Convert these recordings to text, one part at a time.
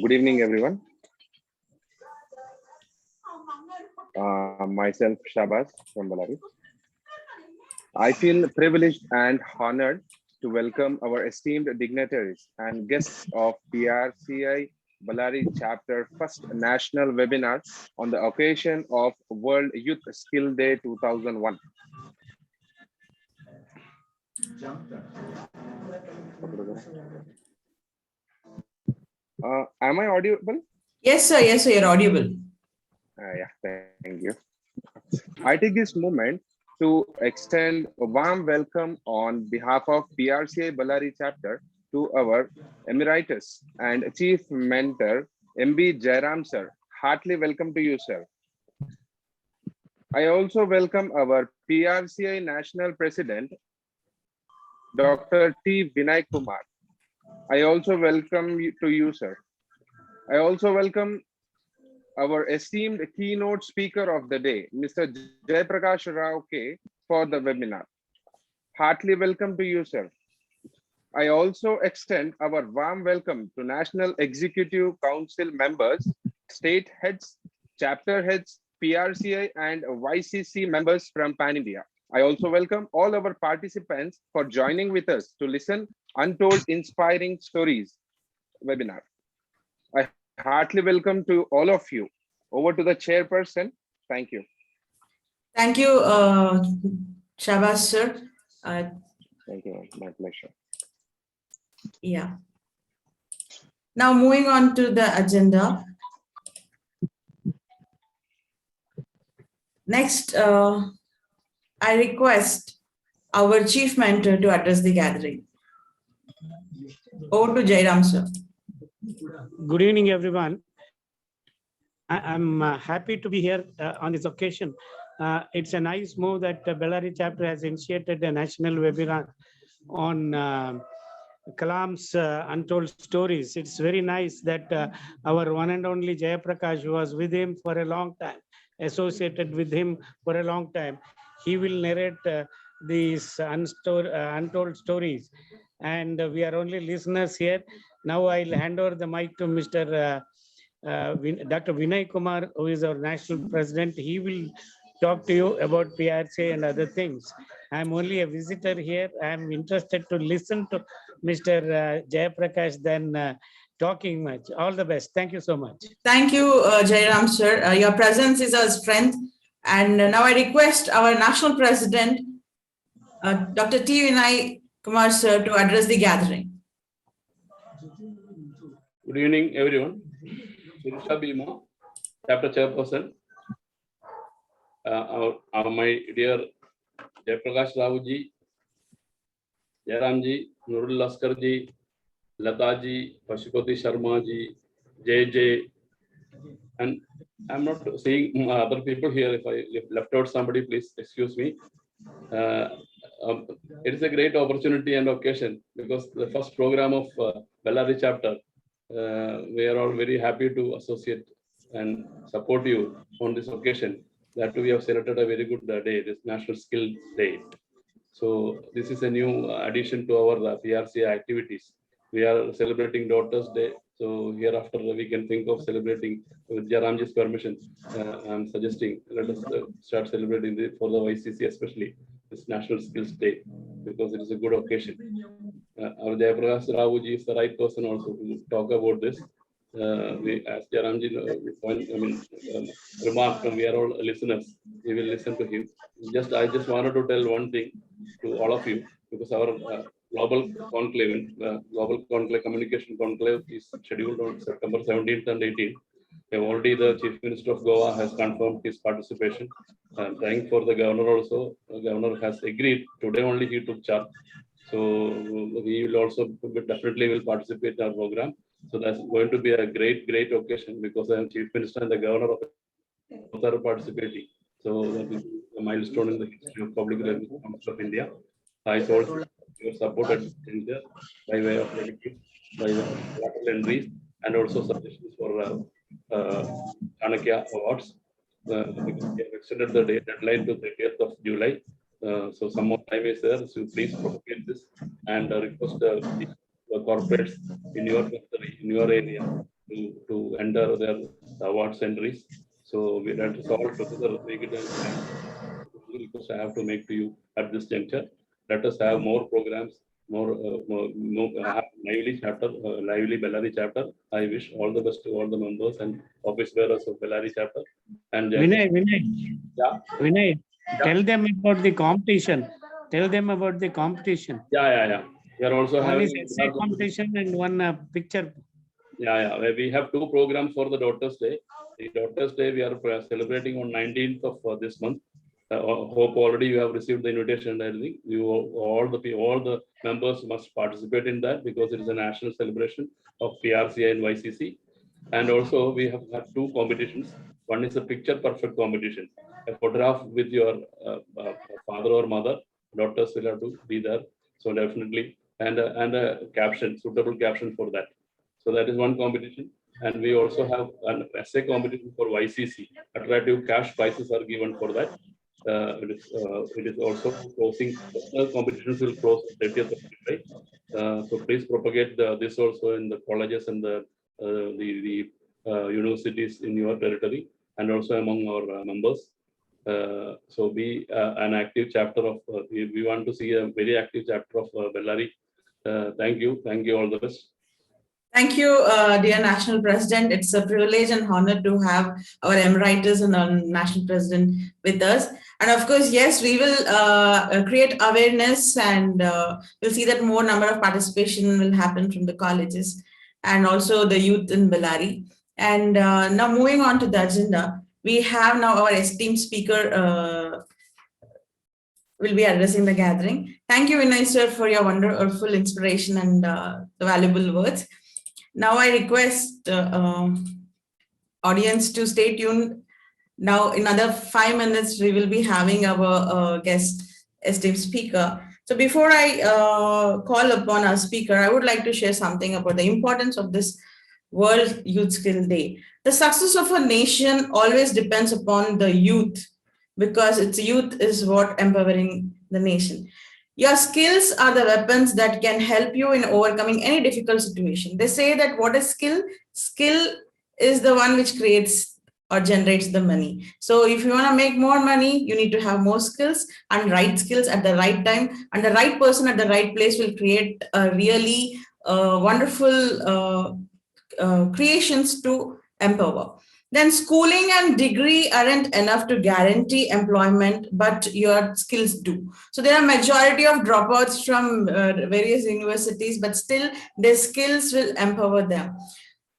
Good evening, everyone. Myself, Shabazz from Ballari. I feel privileged and honored to welcome our esteemed dignitaries and guests of PRCI Ballari Chapter First National Webinar on the occasion of World Youth Skill Day 2001. Am I audible? Yes, sir. Yes, sir. You're audible. Yeah, thank you. I take this moment to extend a warm welcome on behalf of PRCI Ballari chapter to our Emeritus and Chief Mentor, MB Jairam sir. Heartily welcome to you, sir. I also welcome our PRCI National President, Dr. T. Vinay Kumar. I also welcome you to you, sir. I also welcome our esteemed keynote speaker of the day, Mr. Jay Prakash Rao K, for the webinar. Heartily welcome to you, sir. I also extend our warm welcome to National Executive Council members, state heads, chapter heads, PRCI and YCC members from Pan India. I also welcome all our participants for joining with us to listen Untold Inspiring Stories webinar. I heartily welcome to all of you. Over to the chairperson. Thank you. Thank you, Shabazz, sir. Thank you. My pleasure. Yeah. Now moving on to the agenda. Next, I request our chief mentor to address the gathering. Over to Jairam, sir. Good evening, everyone. I'm happy to be here on this occasion. It's a nice move that Ballari chapter has initiated a national webinar on Kalam's Untold Stories. It's very nice that our one and only Jay Prakash was with him for a long time, associated with him for a long time. He will narrate these untold stories, and we are only listeners here. Now I'll hand over the mic to Mr. Dr. Vinay Kumar, who is our national president. He will talk to you about PRCI and other things. I'm only a visitor here. I'm interested to listen to Mr. Jay Prakash than talking much. All the best. Thank you so much. Thank you, Jairam, sir. Your presence is our strength. And now I request our national president, Dr. T. Vinay Kumar, sir, to address the gathering. Good evening, everyone. Mrs.Sirisha Bheema, Chapter Chairperson. My dear Jay Prakash Rao ji, Jairam ji, Nurul Laskar ji, Lata ji, Pashupati Sharma ji, Jay, and I'm not seeing other people here. If I left out somebody, please excuse me. It is a great opportunity and occasion because the first program of Ballari chapter, we are all very happy to associate and support you on this occasion. That we have selected a very good day, this National Skill Day. So this is a new addition to our PRCI activities. We are celebrating Daughters Day. So hereafter we can think of celebrating with Jairamji's permission. I'm suggesting let us start celebrating for the YCC, especially this National Skills Day, because it is a good occasion. Our Jay Prakash Rao ji is the right person also to talk about this. As Jairamji remarked, we are all listeners. We will listen to him. I just wanted to tell one thing to all of you, because our global conclave, communication conclave is scheduled on September 17th and 18th. Already the Chief Minister of Goa has confirmed his participation. I'm trying for the governor also. The governor has agreed. Today only he took charge. So he will also definitely will participate in our program. So that's going to be a great occasion because I am Chief Minister and the Governor of both are participating. So that is a milestone in the history of public relations of India. I told you supported India by way of by the lateral entries and also suggestions for Chanakya Awards. Because we have extended the deadline to 30th of July. So some more time is there. So please propagate this and request the corporates in your country, in your area, to enter their awards entries. So we let us all together make it a request I have to make to you at this juncture. Let us have more programs, more lively chapter, lively Ballari chapter. I wish all the best to all the members and office bearers of Ballari chapter. And Vinay, yeah. Vinay, tell them about the competition. Tell them about the competition. Yeah. We are also one having is essay competition and one picture. Yeah. We have two programs for the Daughters' Day. The Daughters' Day we are celebrating on 19th of this month. Hope already you have received the invitation and everything. All the members must participate in that because it is a national celebration of PRCI and YCC. And also we have had two competitions. One is a picture perfect competition. A photograph with your father or mother. Daughters will have to be there. So definitely, and a caption, suitable caption for that. So that is one competition. And we also have an essay competition for YCC. Attractive cash prizes are given for that. It is also closing. The competitions will close 30th of July. So please propagate this also in the colleges and the universities in your territory and also among our members. So be an active chapter of. We want to see a very active chapter of Ballari. Thank you all the best. Thank you, dear National President. It's a privilege and honor to have our Emeritus and our National President with us. And of course, yes, we will create awareness and we'll see that more number of participation will happen from the colleges and also the youth in Ballari. And now moving on to the agenda, we have now our esteemed speaker will be addressing the gathering. Thank you, Vinay sir, for your wonderful inspiration and the valuable words. Now I request audience to stay tuned. Now in another 5 minutes, we will be having our guest esteemed speaker. So before I call upon our speaker, I would like to share something about the importance of this World Youth Skill Day. The success of a nation always depends upon the youth because its youth is what empowering the nation. Your skills are the weapons that can help you in overcoming any difficult situation. They say that what is skill? Skill is the one which creates or generates the money. So if you want to make more money, you need to have more skills and right skills at the right time. And the right person at the right place will create a really wonderful creations to empower. Then schooling and degree aren't enough to guarantee employment, but your skills do. So there are majority of dropouts from various universities, but still their skills will empower them.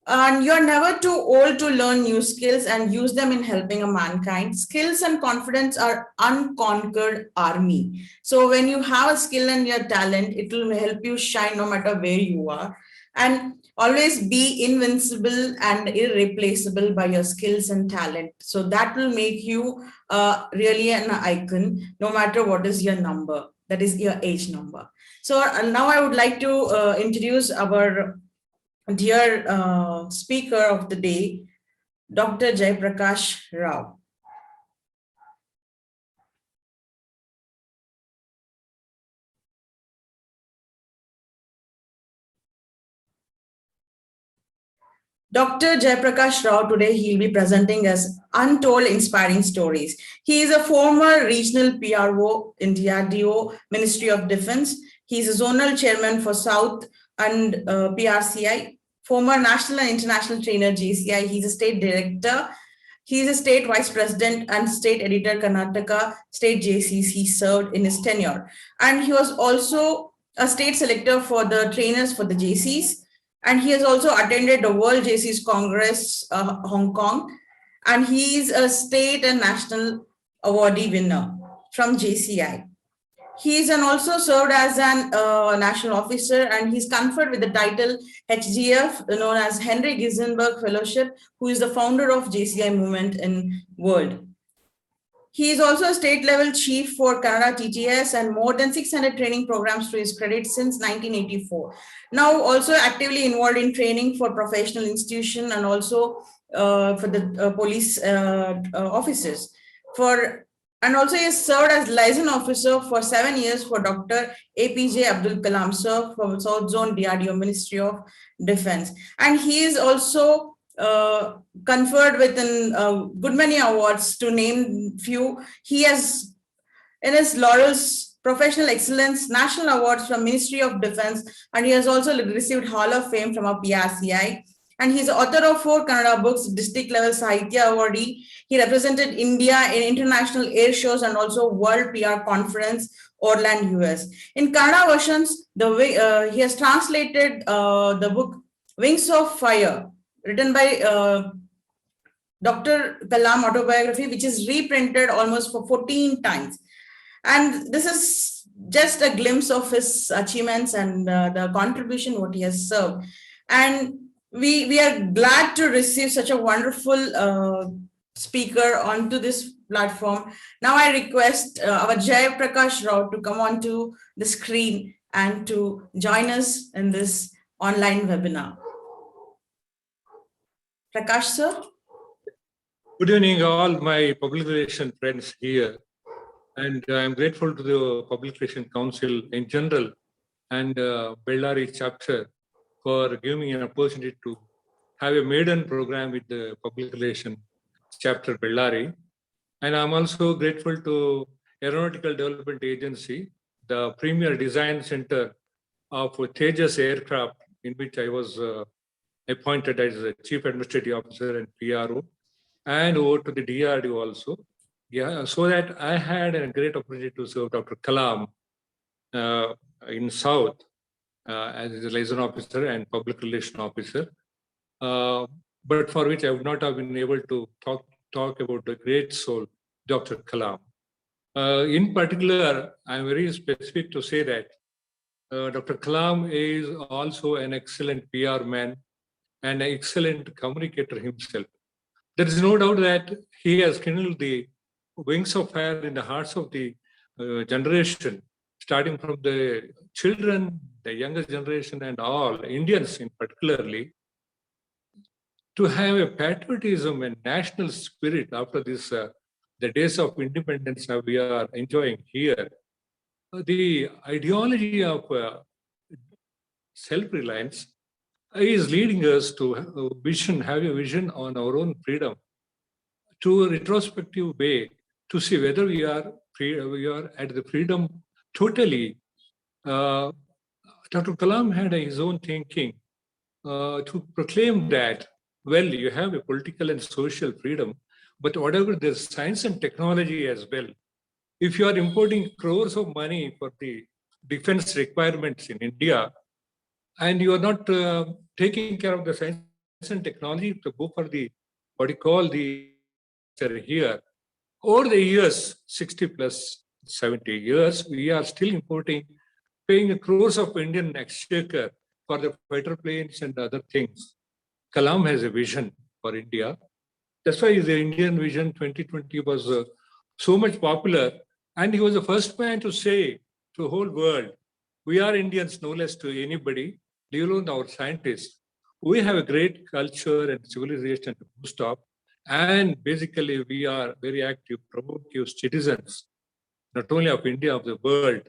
And you're never too old to learn new skills and use them in helping a mankind. Skills and confidence are unconquered army. So when you have a skill and your talent, it will help you shine no matter where you are. And always be invincible and irreplaceable by your skills and talent. So that will make you really an icon, no matter what is your number, that is your age number. So now I would like to introduce our dear speaker of the day, Dr. Jay Prakash Rao. Dr. Jay Prakash Rao, today he'll be presenting us Untold Inspiring Stories. He is a former regional PRO in DRDO, Ministry of Defense. He's a zonal chairman for South and PRCI, former national and international trainer JCI. He's a state director. He's a state vice president and state editor, Karnataka state JCs he served in his tenure. And he was also a state selector for the trainers for the JCs. And he has also attended the World JCs Congress, Hong Kong. And he is a state and national awardee winner from JCI. He is also served as an national officer, and he's conferred with the title HGF, known as Henry Gisenberg Fellowship, who is the founder of JCI movement in world. He is also a state level chief for Canada TTS and more than 600 training programs to his credit since 1984. Now also actively involved in training for professional institution and also for the police officers. And also he has served as liaison officer for 7 years for Dr. APJ Abdul Kalam, sir, for South Zone DRDO Ministry of Defense. And he is also conferred with a good many awards. To name few, he has in his laurels professional excellence national awards from Ministry of Defense, and he has also received Hall of Fame from a PRCI. And he's the author of 4 Kannada books, district level Sahitya awardee. He represented India in international air shows and also World PR Conference, Orlando, US. In Kannada versions, he has translated the book Wings of Fire, written by Dr.Kalam autobiography, which is reprinted almost for 14 times. And this is just a glimpse of his achievements and the contribution what he has served. And we are glad to receive such a wonderful speaker onto this platform. Now I request our Jay Prakash Rao to come onto the screen and to join us in this online webinar. Prakash sir. Good evening, all my public relation friends here. And I'm grateful to the Public Relation Council in general and Ballari chapter for giving me an opportunity to have a maiden program with the Public Relation chapter Ballari. And I'm also grateful to Aeronautical Development Agency, the premier design center of Tejas aircraft, in which I was appointed as a Chief Administrative Officer and PRO, and over to the DRDO also. Yeah, so that I had a great opportunity to serve Dr. Kalam in South as a liaison officer and public relation officer, but for which I would not have been able to talk about the great soul, Dr. Kalam. In particular, I'm very specific to say that Dr. Kalam is also an excellent PR man and an excellent communicator himself. There is no doubt that he has kindled the wings of fire in the hearts of the generation, starting from the children, the younger generation, and all Indians in particularly, to have a patriotism and national spirit after this, the days of independence we are enjoying here. The ideology of self-reliance is leading us to have a vision on our own freedom, to a retrospective way, to see whether we are at the freedom totally. Dr. Kalam had his own thinking to proclaim that, well, you have a political and social freedom, but whatever there's science and technology as well. If you are importing crores of money for the defense requirements in India, and you are not taking care of the science and technology to go for the, what you call the here, over the years, 60 plus 70 years, we are still importing, paying crores of Indian exchequer for the fighter planes and other things. Kalam has a vision for India. That's why the Indian Vision 2020 was so much popular. And he was the first man to say to the whole world, we are Indians no less to anybody, leave alone our scientists. We have a great culture and civilization to boost up. And basically, we are very active, provocative citizens, not only of India, of the world.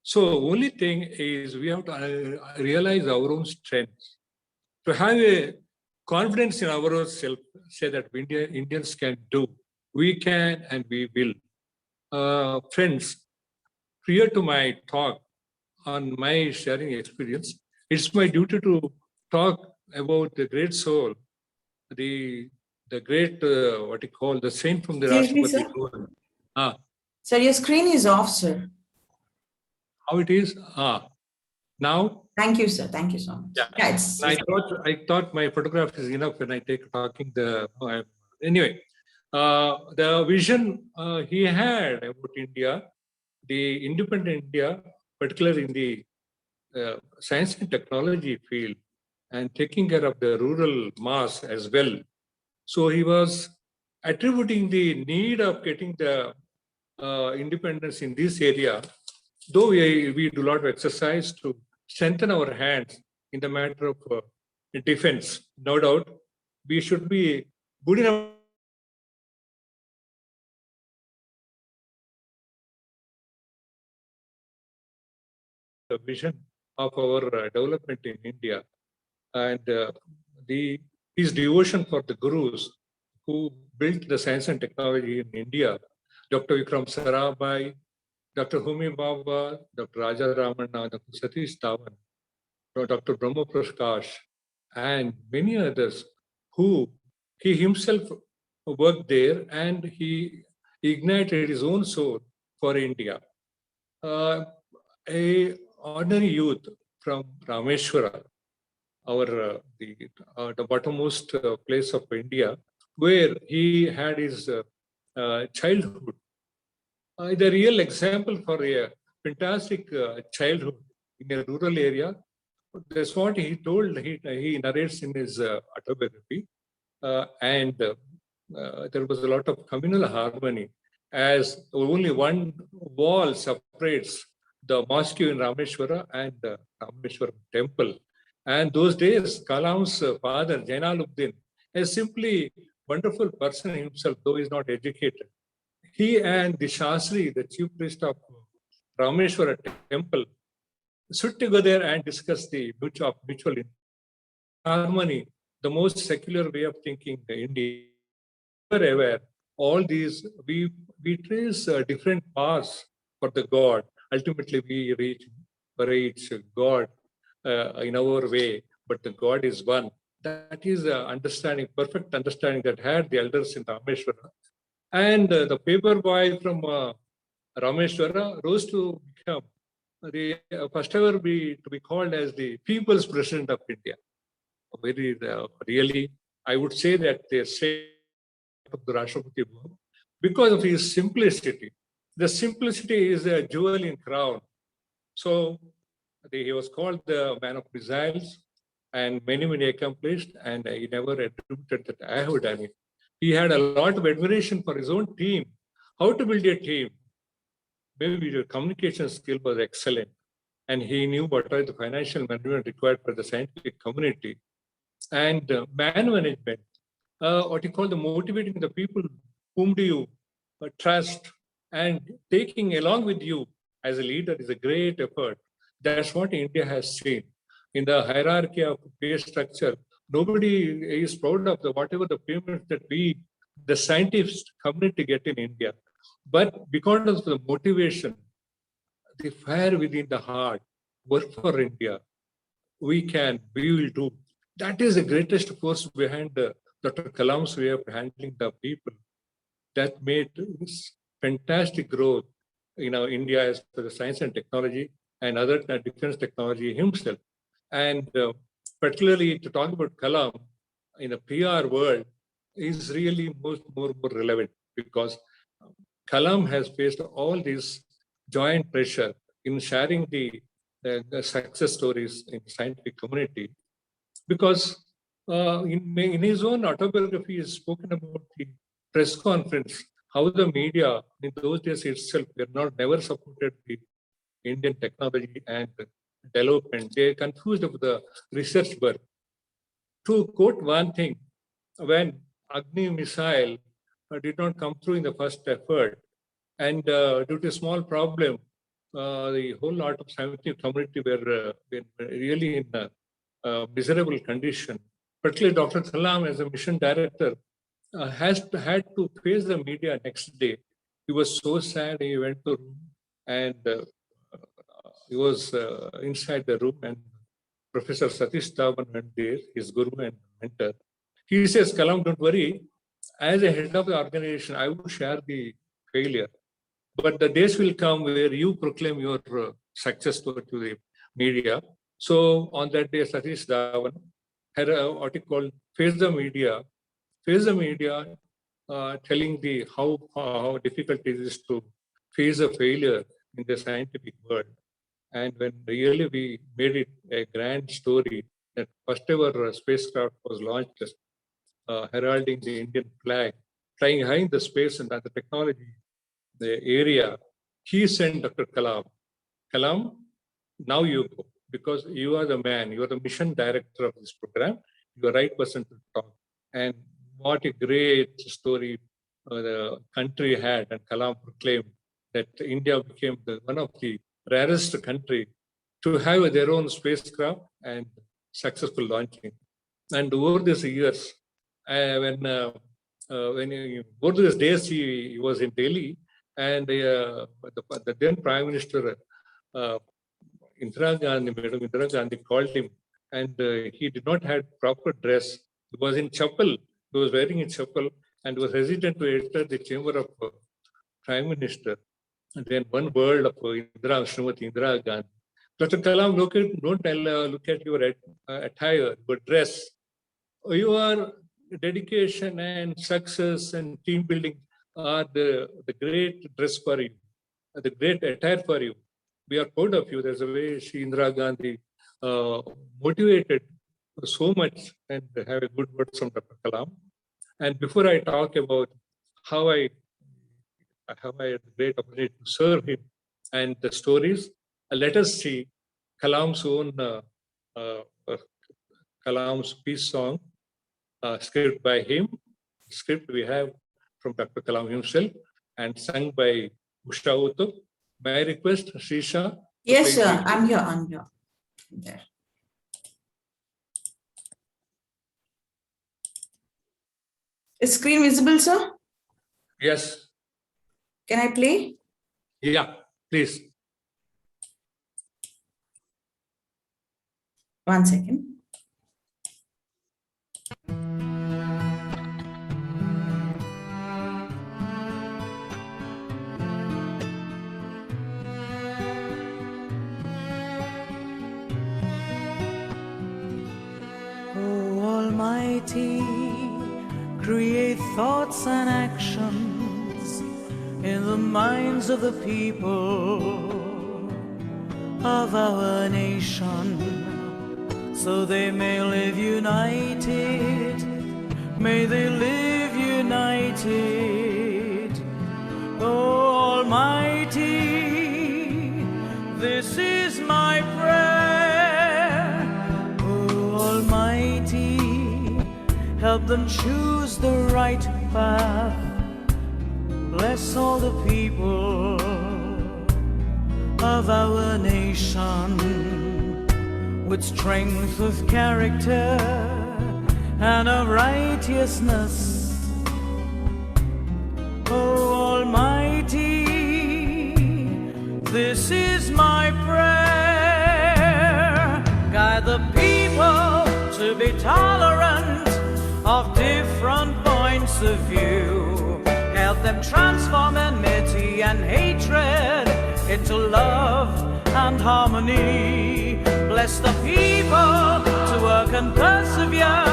So only thing is we have to realize our own strengths, to have a confidence in ourselves, say that Indians can do, we can and we will. Friends, prior to my talk on my sharing experience, it's my duty to talk about the great soul, the great, what you call, the saint from the Excuse me, Rashtrapati. sir. Sir, your screen is off, sir. How it is? Now? Thank you, sir. Thank you so much. Yeah. I thought my photograph is enough when I take talking anyway. The vision he had about India, the independent India, particularly in the science and technology field, and taking care of the rural mass as well. So he was attributing the need of getting the independence in this area, though we do a lot of exercise to strengthen our hands in the matter of defense. No doubt, we should be good enough vision of our development in India. And the his devotion for the gurus who built the science and technology in India, Dr. Vikram Sarabhai, Dr. Homi Bhabha, Dr. Raja Ramana, Dr. Satish Dhawan, Dr. Brahma Prakash, and many others who he himself worked there, and he ignited his own soul for India. A ordinary youth from Rameshwara, the bottommost place of India, where he had his childhood. The real example for a fantastic childhood in a rural area. That's what he told. He narrates in his autobiography, and there was a lot of communal harmony, as only one wall separates the mosque in Rameshwara and the Rameshwara temple. And those days, Kalam's father, Jainaluddin, is simply wonderful person himself, though he's not educated. He and the Shastri, the chief priest of Rameshwara temple, sit together and discuss the mutual harmony, the most secular way of thinking in India. We are aware, all these, we trace different paths for the God. Ultimately, we reach God in our way, but the God is one. That is understanding, perfect understanding that had the elders in Rameshwara. And the paper boy from Rameshwara rose to become the first ever to be called as the People's President of India. Very really, I would say that they say of the Rashtrapati because of his simplicity. The simplicity is a jewel in crown. So he was called the man of missiles and many accomplished, and he never attributed that I have done it. He had a lot of admiration for his own team, how to build a team. Maybe your communication skill was excellent, and he knew what are the financial management required for the scientific community. And man management, what you call the motivating the people whom do you trust and taking along with you as a leader is a great effort. That's what India has seen. In the hierarchy of pay structure, nobody is proud of whatever the payments that we, the scientist community, get in India. But because of the motivation, the fire within the heart, work for India, we will do. That is the greatest force behind Dr. Kalam's way of handling the people that made this fantastic growth in India as for the science and technology and other defense technology himself. And particularly to talk about Kalam in a PR world is really more relevant because Kalam has faced all these joint pressure in sharing the success stories in the scientific community. Because in his own autobiography, he has spoken about the press conference, how the media in those days itself never supported the Indian technology and development. They are confused of the research work. To quote one thing, when Agni missile did not come through in the first effort, and due to a small problem, the whole lot of scientific community were really in a miserable condition. Particularly Dr. Kalam, as a mission director, had to face the media next day. He was so sad. He went to room and he was inside the room, and Professor Satish Dhawan went there, his guru and mentor. He says, Kalam, don't worry. As a head of the organization, I will share the failure. But the days will come where you proclaim your success to the media. So on that day, Satish Dhawan had what he called face the media, telling how difficult it is to face a failure in the scientific world. And when really we made it a grand story that first ever spacecraft was launched, heralding the Indian flag, flying high in the space and the technology, the area, he sent Dr. Kalam. Kalam, now you go, because you are the man, you are the mission director of this program, you are the right person to talk. And what a great story the country had, and Kalam proclaimed that India became one of the rarest country to have their own spacecraft and successful launching. And over these years, when over these days he was in Delhi, and the then Prime Minister Indira Gandhi called him, and he did not have proper dress. He was in chappal. He was wearing a chappal and was hesitant to enter the chamber of Prime Minister. And then one word of Srimati Indira Gandhi. Dr. Kalam, look at your attire, your dress. Your dedication and success and team building are the great dress for you, the great attire for you. We are proud of you. There's a way Indira Gandhi motivated so much, and have a good word from Dr. Kalam. And before I talk about how I had the great opportunity to serve him and the stories, let us see Kalam's own Kalam's peace song, script by him. Script we have from Dr. Kalam himself and sung by Usha Uttup. May I request Sirisha? Yes, sir. I'm here. There. Is screen visible, sir? Yes. Can I play? Yeah, please. 1 second. Oh, Almighty, create thoughts and actions in the minds of the people of our nation, so they may live united, may they live united. Oh, Almighty, this is my prayer. Oh, Almighty, help them choose the right path. Bless all the people of our nation with strength of character and of righteousness. Oh, Almighty, this is my prayer. Guide the people to be tolerant of different points of view. Help them transform enmity and hatred into love and harmony. Bless the people to work and persevere,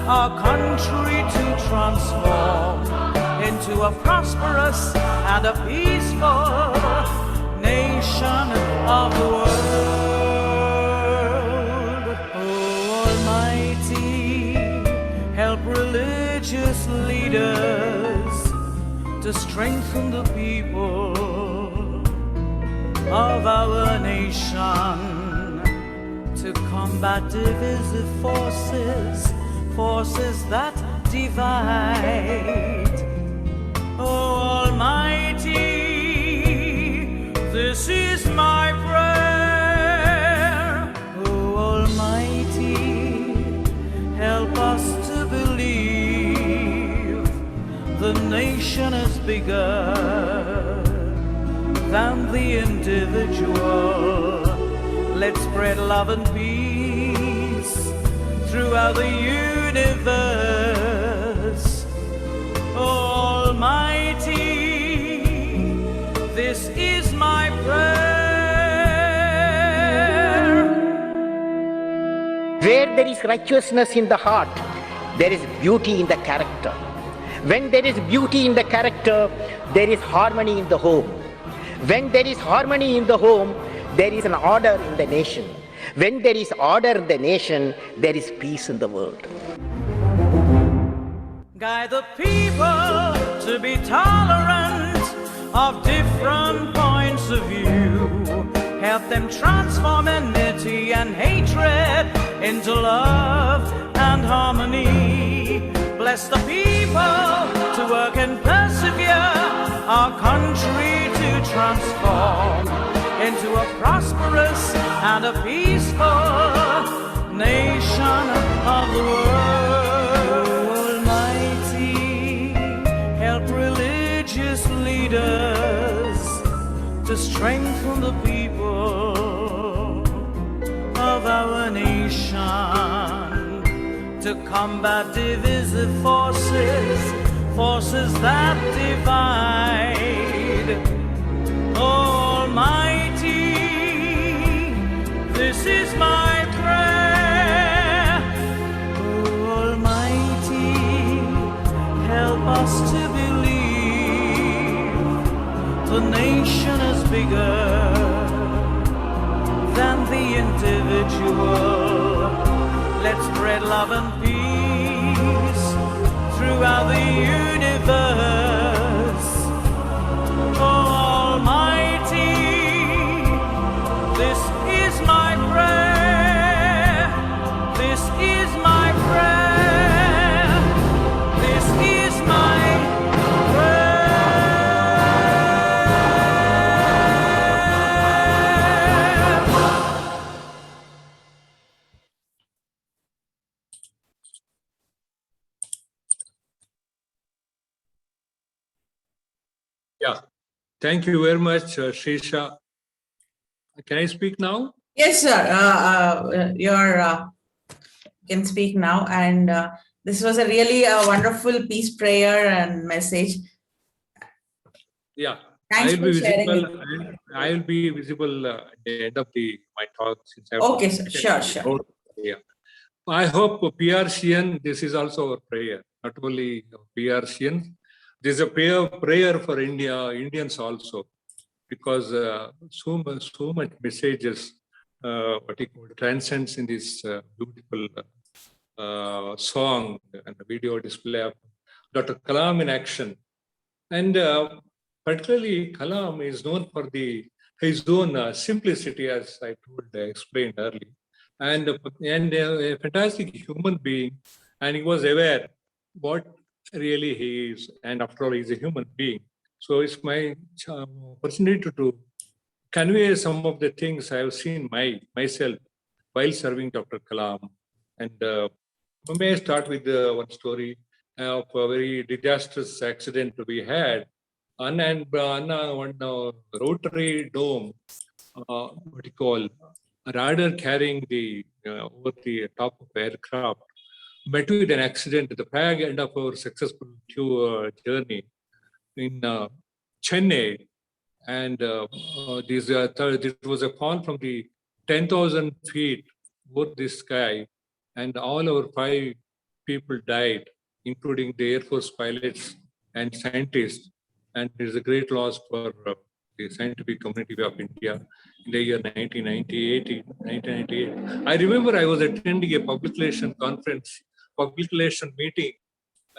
our country to transform into a prosperous and a peaceful nation of the world. Oh, Almighty, help religious leaders to strengthen the people of our nation, to combat divisive forces that divide. Oh, Almighty, this is my prayer. Oh, Almighty, help us to believe the nation is bigger than the individual. Let's spread love and peace throughout the universe. Oh, Almighty, this is my prayer. Where there is righteousness in the heart, there is beauty in the character. When there is beauty in the character, there is harmony in the home. When there is harmony in the home, there is an order in the nation. When there is order in the nation, there is peace in the world. Guide the people to be tolerant of different points of view. Help them transform enmity and hatred into love and harmony. Bless the people to work and persevere, our country to transform into a prosperous and a peaceful nation of the world. Almighty, help religious leaders to strengthen the people of our nation, to combat divisive forces, forces that divide. Almighty, this is my prayer. Almighty, help us to believe the nation is bigger than the individual. Let's spread love and peace throughout the universe. Almighty, this is my prayer. This is my prayer. This is my Yeah. Thank you very much, Sirisha. Can I speak now? Yes, sir. You can speak now. And this was a really wonderful peace prayer and message. Yeah. Thanks I'll for be sharing visible. it. I'll be visible at the end of my talk. Since I Okay, sir. Sure. Yeah. I hope PRCN, this is also our prayer, not only PRCN. This is a prayer for Indians also, because so much messages, transcends in this beautiful song and the video display of Dr. Kalam in action. And particularly Kalam is known for his own simplicity, as I explained earlier, and a fantastic human being, and he was aware what really he is, and after all, he's a human being. So it's my opportunity to convey some of the things I have seen myself while serving Dr. Kalam. And may I start with one story of a very disastrous accident we had on one rotary dome, what you call a radar carrying over the top of aircraft, met with an accident at the fag end of our successful journey in Chennai. And this was a fall from the 10,000 feet over the sky, and all our 5 people died, including the Air Force pilots and scientists. And it is a great loss for the scientific community of India in the year 1998. I remember I was attending a public relation meeting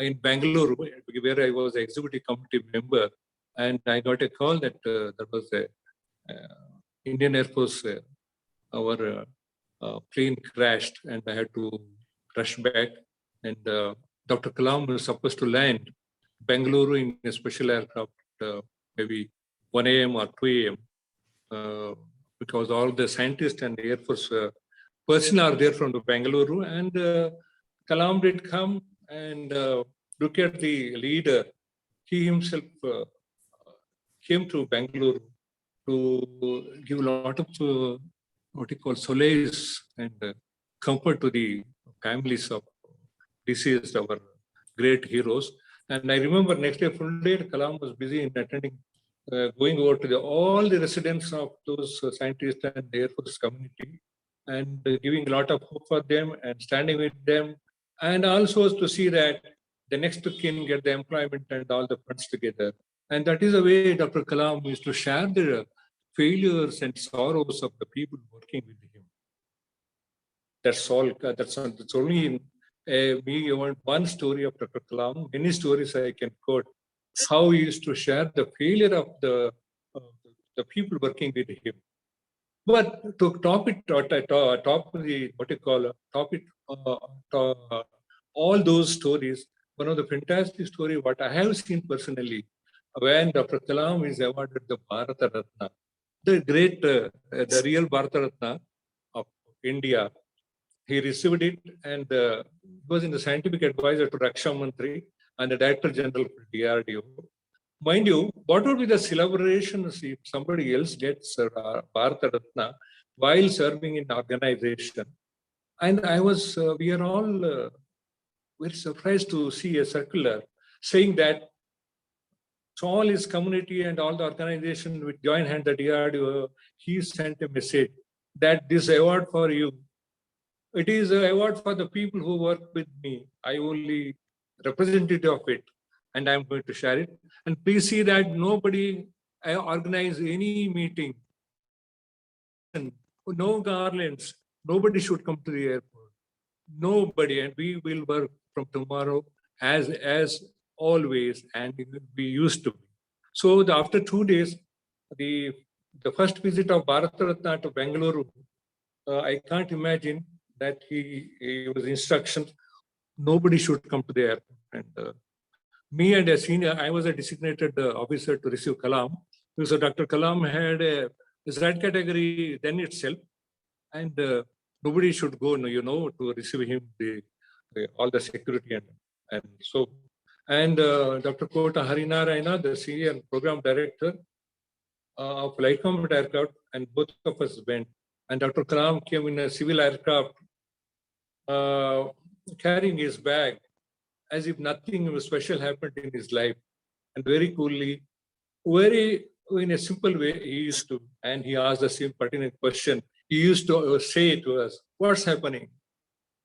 in Bangalore, where I was an executive committee member, and I got a call that there was a Indian Air Force, our plane crashed, and I had to rush back. And Dr. Kalam was supposed to land Bangalore in a special aircraft, maybe 1 a.m. or 2 a.m. Because all the scientists and the Air Force personnel are there from the Bangalore, and Kalam did come and look at the leader. He himself came to Bangalore to give a lot of what you call solace and comfort to the families of deceased, our great heroes. And I remember next day, full day, Kalam was busy in attending, going over to all the residents of those scientists and the Air Force community, and giving a lot of hope for them and standing with them, and also to see that the next of kin get the employment and all the funds together. And that is the way Dr. Kalam used to share the failures and sorrows of the people working with him. That's all. That's only in one story of Dr. Kalam. Many stories I can quote. How he used to share the failure of the people working with him. But to top all those stories, one of the fantastic stories what I have seen personally, when Dr. Kalam is awarded the Bharata Ratna, the great, the real Bharata Ratna of India, he received it, and he was in the scientific advisor to Raksha Mantri and the Director General of DRDO. Mind you, what would be the celebrations if somebody else gets Bharata Ratna while serving in organization? And we are all very surprised to see a circular saying that so all his community and all the organization with join hand the DRDO, he sent a message that this award for you, it is an award for the people who work with me. I only representative of it, and I'm going to share it. And please see that nobody organize any meeting, no garlands, nobody should come to the airport. Nobody, and we will work from tomorrow as always, and we used to be. So after 2 days, the first visit of Bharata Ratna to Bengaluru, I can't imagine that he was instructions, nobody should come to the airport. And me and a senior, I was a designated officer to receive Kalam. So Dr. Kalam had a Z category then itself, and nobody should go, to receive him all the security and so. And Dr. Kota Harinarayana, the senior program director of Light Combat Aircraft, and both of us went. And Dr. Kalam came in a civil aircraft, carrying his bag as if nothing special happened in his life. And very coolly, in a simple way, he used to, and he asked the same pertinent question. He used to say to us, what's happening?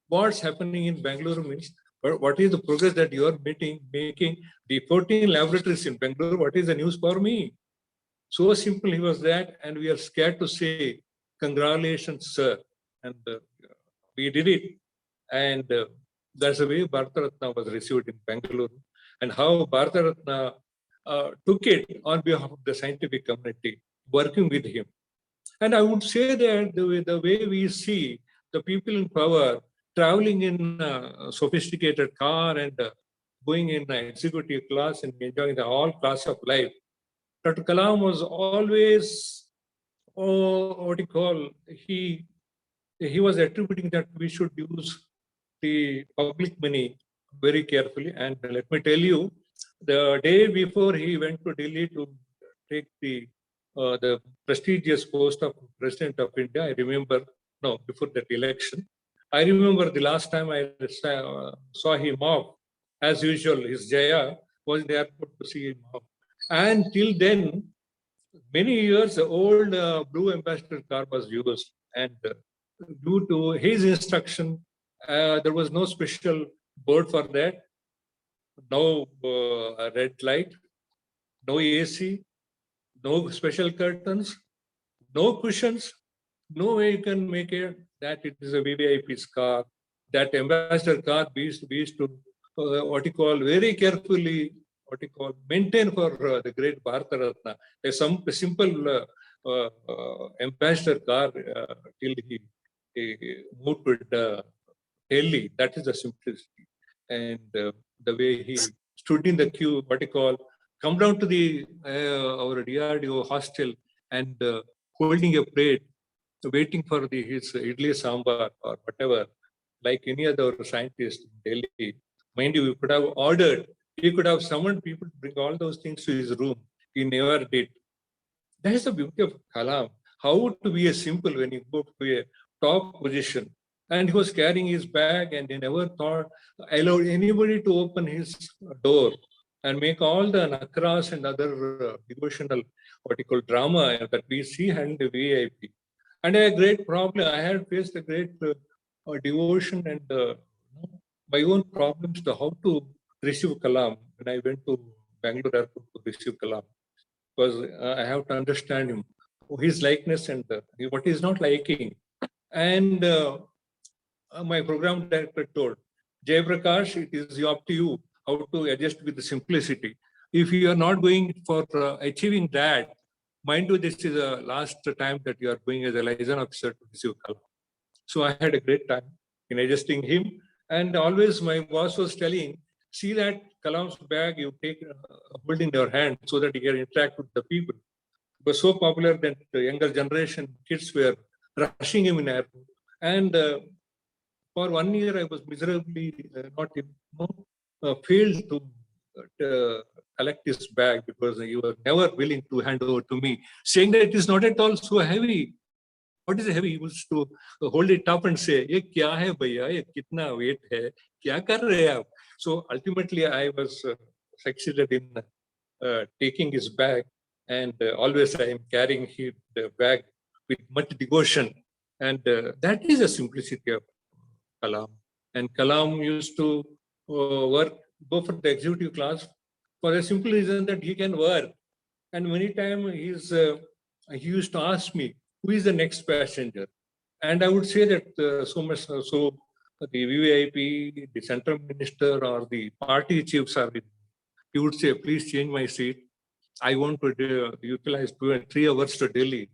What's happening in Bangalore means, what is the progress that you are making the 14 laboratories in Bangalore? What is the news for me? So simple he was that, and we are scared to say, congratulations, sir. And we did it. And that's the way Bharata Ratna was received in Bangalore, and how Bharata Ratna took it on behalf of the scientific community, working with him. And I would say that the way we see the people in power traveling in a sophisticated car and going in executive class and enjoying the all class of life, Dr. Kalam was always, he was attributing that we should use the public money very carefully. And let me tell you, the day before he went to Delhi to take the prestigious post of President of India, I remember, before that election, I remember the last time I saw him off, as usual, his Jaya was in the airport to see him off. And till then, many years, the old blue ambassador car was used. And due to his instruction, there was no special board for that, no red light, no AC, no special curtains, no cushions, no way you can make it that it is a VVIP's car. That ambassador car we used to very carefully, maintain for the great Bharata Ratna. There's some simple ambassador car till he moved with Delhi. That is the simplicity. And the way he stood in the queue, come down to the our DRDO hostel and holding a plate, waiting for his idli sambar or whatever, like any other scientist in Delhi. Mind you, we could have ordered, he could have summoned people to bring all those things to his room. He never did. That is the beauty of Kalam. How to be a simple when you go to a top position. And he was carrying his bag, and he never allowed anybody to open his door and make all the nakras and other devotional, drama that we see in the VIP. And a great problem, I had faced a great devotion and my own problems to how to receive Kalam when I went to Bangalore airport to receive Kalam. Because I have to understand him, his likeness and what he's not liking. And my program director told, Jay Prakash, it is up to you how to adjust with the simplicity. If you are not going for achieving that, mind you, this is the last time that you are going as a liaison officer to receive Kalam. So I had a great time in adjusting him. And always my boss was telling, see that Kalam's bag you take, hold in your hand so that you can interact with the people. It was so popular that the younger generation kids were rushing him in airport. And For 1 year, I was miserably not failed to collect his bag because you were never willing to hand over to me, saying that it is not at all so heavy. What is heavy? He used to hold it up and say, "Ye kya hai bhaiya? Ye kitna weight hai? Kya kar rahe aap?" So ultimately, I was succeeded in taking his bag, and always I am carrying the bag with much devotion, and that is the simplicity of Kalam. And Kalam used to go for the executive class for the simple reason that he can work. And many times he used to ask me, who is the next passenger? And I would say that the VVIP, the central minister, or the party chiefs are with me. He would say, please change my seat. I want to utilize 2 and 3 hours to Delhi,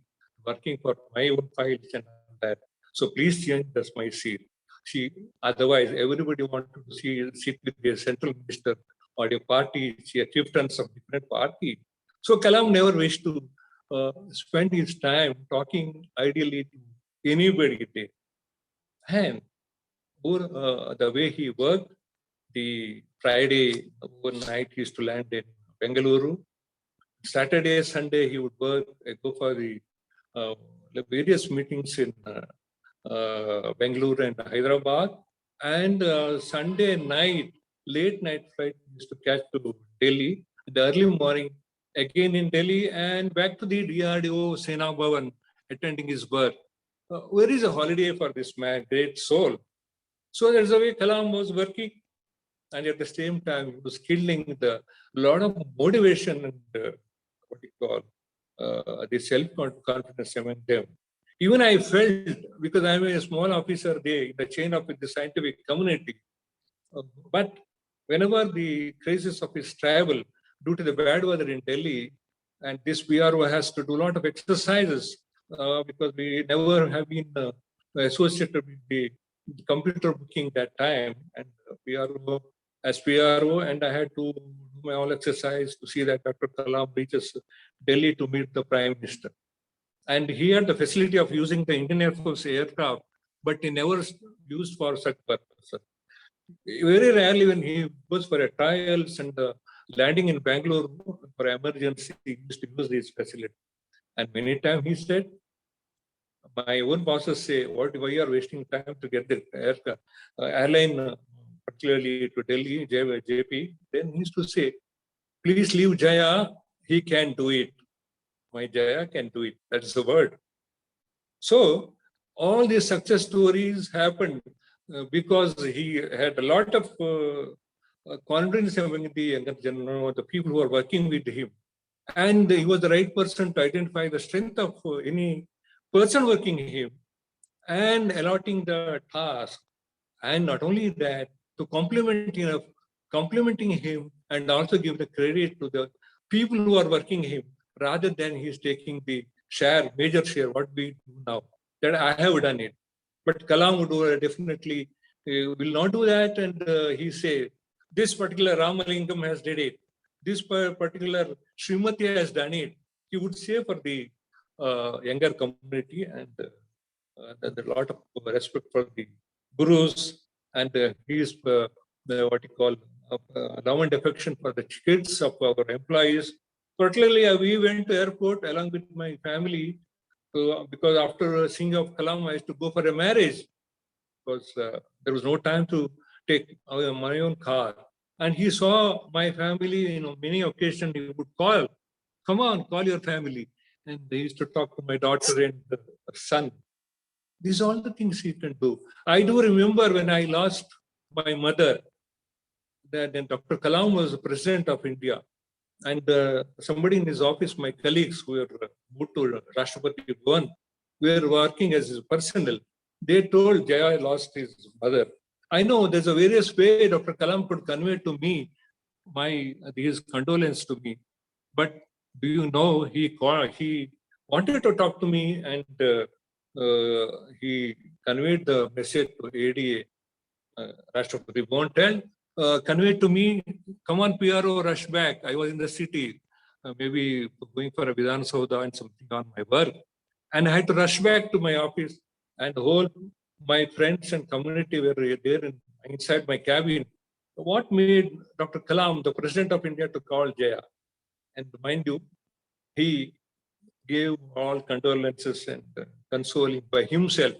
working for my own files and all that. So please change my seat. Otherwise, everybody wanted to sit with a central minister or a party, chieftains of different party. So Kalam never wished to spend his time talking ideally to anybody there. And the way he worked, the Friday overnight he used to land in Bengaluru. Saturday, Sunday he would work, go for the various meetings in Bengaluru and Hyderabad. And Sunday night, late night flight used to catch to Delhi. The early morning, again in Delhi, and back to the DRDO Sena Bhavan, attending his birth. Where is a holiday for this man, great soul? So that's the way Kalam was working, and at the same time he was killing the lot of motivation and the self-confidence among them. Even I felt, because I'm a small officer there in the chain of the scientific community, but whenever the crisis of his travel due to the bad weather in Delhi, and this PRO has to do a lot of exercises because we never have been associated with the computer booking that time, and PRO as PRO, and I had to do my all exercise to see that Dr. Kalam reaches Delhi to meet the Prime Minister. And he had the facility of using the Indian Air Force aircraft, but he never used for such purpose. Very rarely when he goes for a trials and landing in Bangalore for emergency, he used to use this facility. And many times he said, my own bosses say, why are you wasting time to get the airline, particularly to Delhi, JP? Then he used to say, please leave Jaya, he can do it. My Jaya can do it. That's the word. So all these success stories happened because he had a lot of confidence among the younger generation, the people who are working with him. And he was the right person to identify the strength of any person working with him and allotting the task. And not only that, to complimenting him and also give the credit to the people who are working him, rather than he's taking the major share, what we do now, that I have done it. But Kalam would definitely will not do that. And he say, this particular Ramalingam has did it. This particular Srimati has done it. He would say for the younger community, and a lot of respect for the gurus, and he is what you call love and affection for the kids of our employees. Particularly, we went to airport along with my family because after seeing of Kalam, I used to go for a marriage because there was no time to take my own car. And he saw my family, many occasions he would call, come on, call your family. And they used to talk to my daughter and son. These are all the things he can do. I do remember when I lost my mother, that then Dr. Kalam was the president of India. And somebody in his office, my colleagues who were moved to Rashtrapati Bhavan, were working as his personnel. They told Jaya lost his mother. I know there's a various way Dr. Kalam could convey to me his condolence to me. But do you know, he wanted to talk to me, and he conveyed the message to ADA, Rashtrapati Bhavan, conveyed to me, come on PRO, rush back. I was in the city, maybe going for a Vidhan Sauda and something on my work. And I had to rush back to my office, and the whole my friends and community were there inside my cabin. What made Dr. Kalam, the President of India, to call Jaya? And mind you, he gave all condolences and consoling by himself.